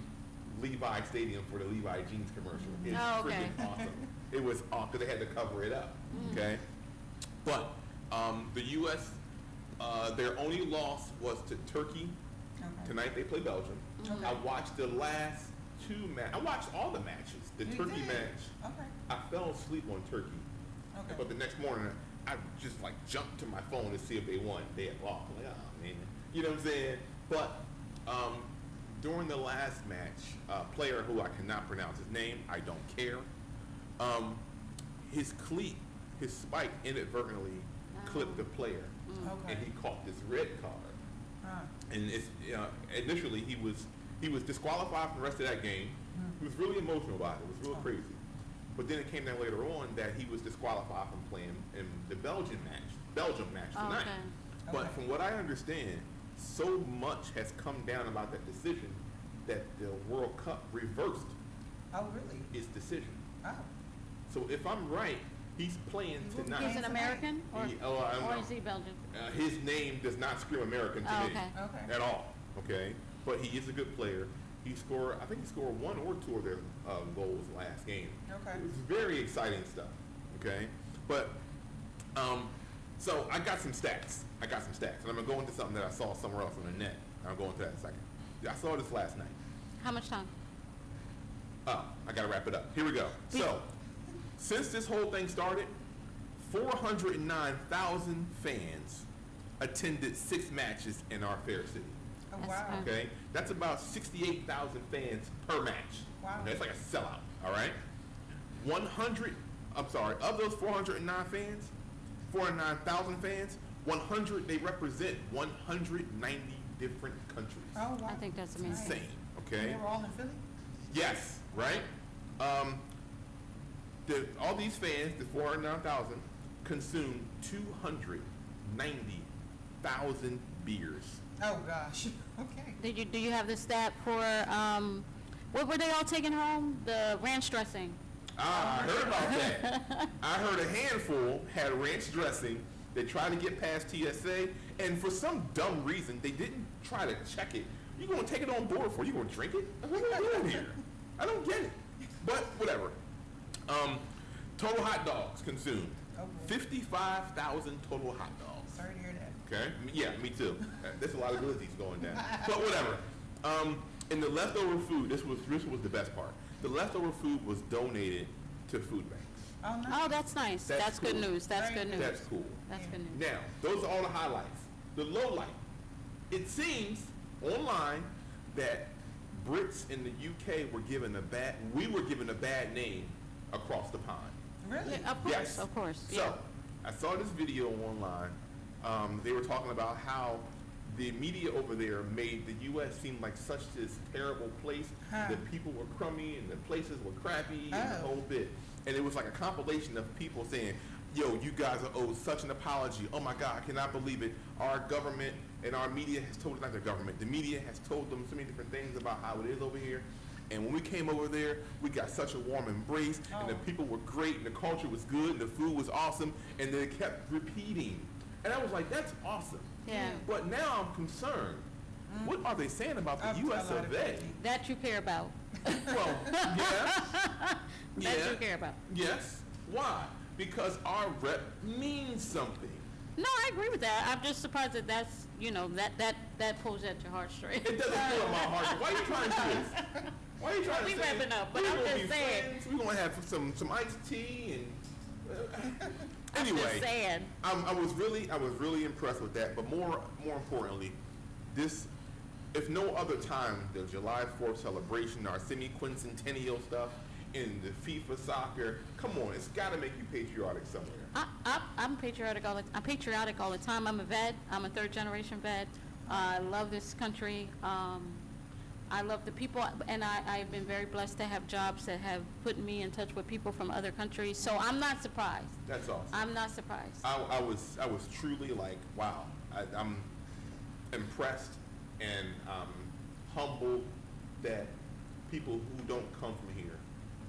Levi Stadium for the Levi jeans commercial. It's Oh, okay. freaking awesome. It was awesome because they had to cover it up. Okay, but the U.S. Their only loss was to Turkey. Okay. Tonight they play Belgium. Okay. I watched the last two matches. I watched all the matches. The You Turkey did? match. Okay. I fell asleep on Turkey. Okay. But the next morning, I just like jumped to my phone to see if they won. They had lost. I'm like, oh man, you know what I'm saying? But during the last match, a player who I cannot pronounce his name, I don't care. His cleat, his spike inadvertently clipped the player, Okay. and he caught this red card. And it's initially he was disqualified from the rest of that game. He was really emotional about it. It was real crazy. But then it came down later on that he was disqualified from playing in the Belgium match tonight. Okay. But Okay. from what I understand, so much has come down about that decision that the World Cup reversed Oh, really? its decision. Oh. So if I'm right, he's playing He will be tonight. He's an American, or, I don't or know. is he Belgian? His name does not scream American to Oh, me okay. Okay. at all. Okay, but he is a good player. He scored, I think he scored one or two of their goals last game. Okay. It was very exciting stuff. Okay, but so I got some stats. And I'm gonna go into something that I saw somewhere else on the net. I'll go into that in a second. I saw this last night. How much time? Oh, I gotta wrap it up. Here we go. So, since this whole thing started, 409,000 fans attended 6 matches in our fair city. Oh, That's wow. fine. Okay, that's about 68,000 fans per match. Wow. Okay, it's like a sellout. All right. Of those 409,000 fans, 100 they represent 190 different countries. Oh, wow. I think that's Nice. amazing. Insane. Okay. They were all in Philly? Yes, right? All these fans, the 409,000, consumed 290,000 beers. Oh, gosh. Okay. Do you have the stat for, what were they all taking home? The ranch dressing? I heard about that. I heard a handful had ranch dressing. They tried to get past TSA, and for some dumb reason, they didn't try to check it. You gonna take it on board for? You gonna drink it? What are we doing here? I don't get it. But whatever. Total hot dogs consumed. Oh, boy. 55,000 total hot dogs. Sorry to hear that. Okay. Yeah, me too. There's a lot of glizzies going down. But whatever. And the leftover food, this was the best part. The leftover food was donated to food banks. Oh, nice. Oh, that's nice. That's That's good cool. news. That's Very good good. news. That's cool. That's good news. Now, those are all the highlights. The low light. It seems online that Brits in the UK we were given a bad name across the pond. Really? Yeah, of course, Yes. of course. So, Yeah. I saw this video online. They were talking about how the media over there made the U.S. seem like such this terrible place. Huh. The people were crummy and the places were crappy and the Oh. whole bit. And it was like a compilation of people saying, yo, you guys are owed such an apology. Oh my God, I cannot believe it. Our government and our media has told, not the government, the media has told them so many different things about how it is over here. And when we came over there, we got such a warm embrace, and the Oh. people were great, and the culture was good, and the food was awesome, and they kept repeating. And I was like, that's awesome. Yeah. But now I'm concerned. What are they saying about the I've U.S. a lot of of A? crazy. That you care about. Well, yes. That you care about. Yes. Why? Because our rep means something. No, I agree with that. I'm just surprised that that's, that pulls at your heartstrings. It doesn't pull on my heart. Why are you trying to do this? Why are you trying We to say wrapping up, but we're I'm gonna just be saying. friends, we're gonna have some iced tea and I'm anyway. just saying. I was really impressed with that. But more importantly, this, if no other time, the July 4th celebration, our semi-quincentennial stuff, in the FIFA soccer. Come on, it's got to make you patriotic somewhere. I'm patriotic all the time. I'm a vet. I'm a third generation vet. I love this country. I love the people, and I've been very blessed to have jobs that have put me in touch with people from other countries. So I'm not surprised. That's awesome. I'm not surprised. I was truly like, wow. I'm impressed and humbled that people who don't come from here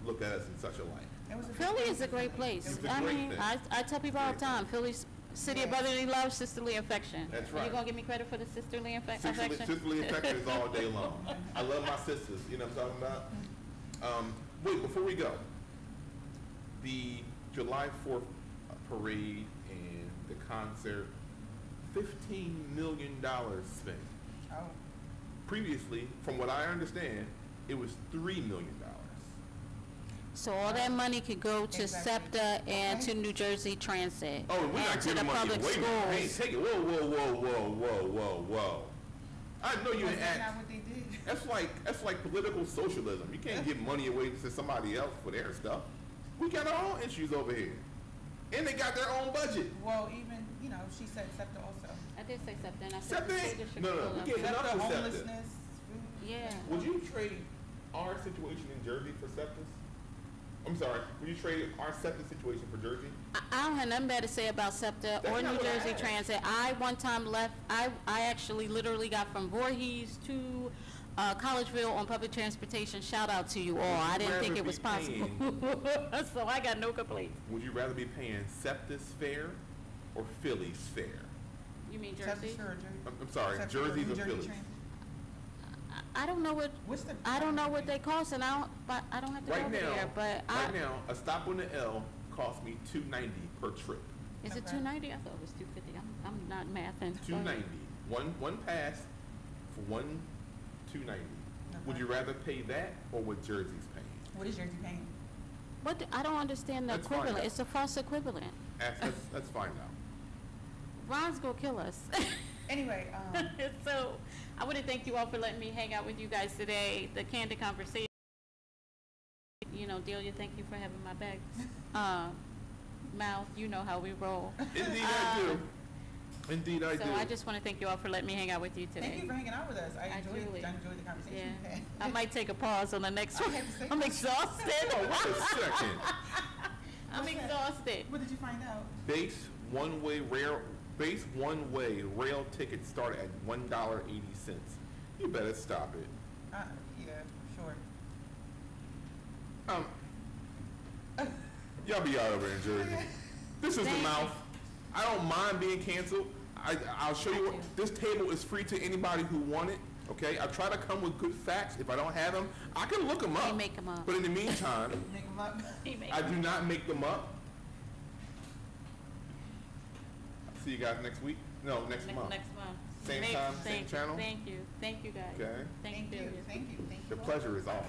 look at us in such a light. It was a good Philly thing. is a great place. It's a I great mean, thing. I tell people all the time, Philly's city of brotherly love, sisterly affection. That's Are right. you gonna give me credit for the sisterly affection? Sisterly affection is all day long. I love my sisters. You know what I'm talking about? Wait, before we go, the July 4th parade and the concert, $15 million spent. Oh, Previously, from what I understand, it was $3 million. So all that money could go to Exactly. SEPTA and Okay. to New Jersey Transit. Oh, we're and not to the giving money public away. schools. Hey, take it. Whoa. I know you was didn't that act. not what they did? That's like political socialism. You can't give money away to somebody else for their stuff. We got our own issues over here, and they got their own budget. Well, even, she said SEPTA also. I did say SEPTA, and I said SEPTA the school ain't- district. no, is we full of gave it. enough SEPTA, for SEPTA. homelessness, food. Yeah. Would you trade our situation in Jersey for SEPTA's? I'm sorry. Would you trade our SEPTA situation for Jersey? I don't have nothing bad to say about SEPTA That's or not New what I Jersey asked. Transit. I one time left, I actually literally got from Voorhees to Collegeville on public transportation. Shout out to you all. I didn't think it was possible. So I got no complaints. Would you rather be paying SEPTA's fare or Philly's fare? You mean SEPTA Jersey? or Jersey? I'm sorry, SEPTA or Jersey's New or Jersey Philly's? Transit? I don't know what, What's the? I don't know what they cost, and I don't have to go Right over now, there, but right now, a stop on the L costs me $2.90 per trip. is it Okay. $2.90? I thought it was $2.50. I'm not mathing. $2.90. One pass for $2.90. Would you rather pay that or what Jersey's paying? What is Jersey paying? I don't understand the Let's find equivalent. out. It's a false equivalent. Let's find out. Ron's gonna kill us. Anyway, So, I want to thank you all for letting me hang out with you guys today. The candid conversation. Delia, thank you for having my back. Mouth, you know how we roll. Indeed I do. Indeed I So do. I just want to thank you all for letting me hang out with you today. thank you for hanging out with us. I enjoyed truly- the conversation. Yeah, I might take a pause on the next I one. have to say I'm that. exhausted. Oh, wait a second. I'm What's that? exhausted. What did you find out? Base one-way rail tickets start at $1.80. You better stop it. Yeah, sure. Y'all be out over in Jersey. This is Thank the you. mouth. I don't mind being canceled. I'll show you. I do. This table is free to anybody who want it. Okay, I try to come with good facts. If I don't have them, I can look them up. He make 'em up. But in the meantime, Make 'em up. I do not make them up. See you guys next week. No, next month. Next month. Same Makes time, sense. same channel? Thank you, guys. Okay. Thank you, Sylvia. Thank you. The pleasure is all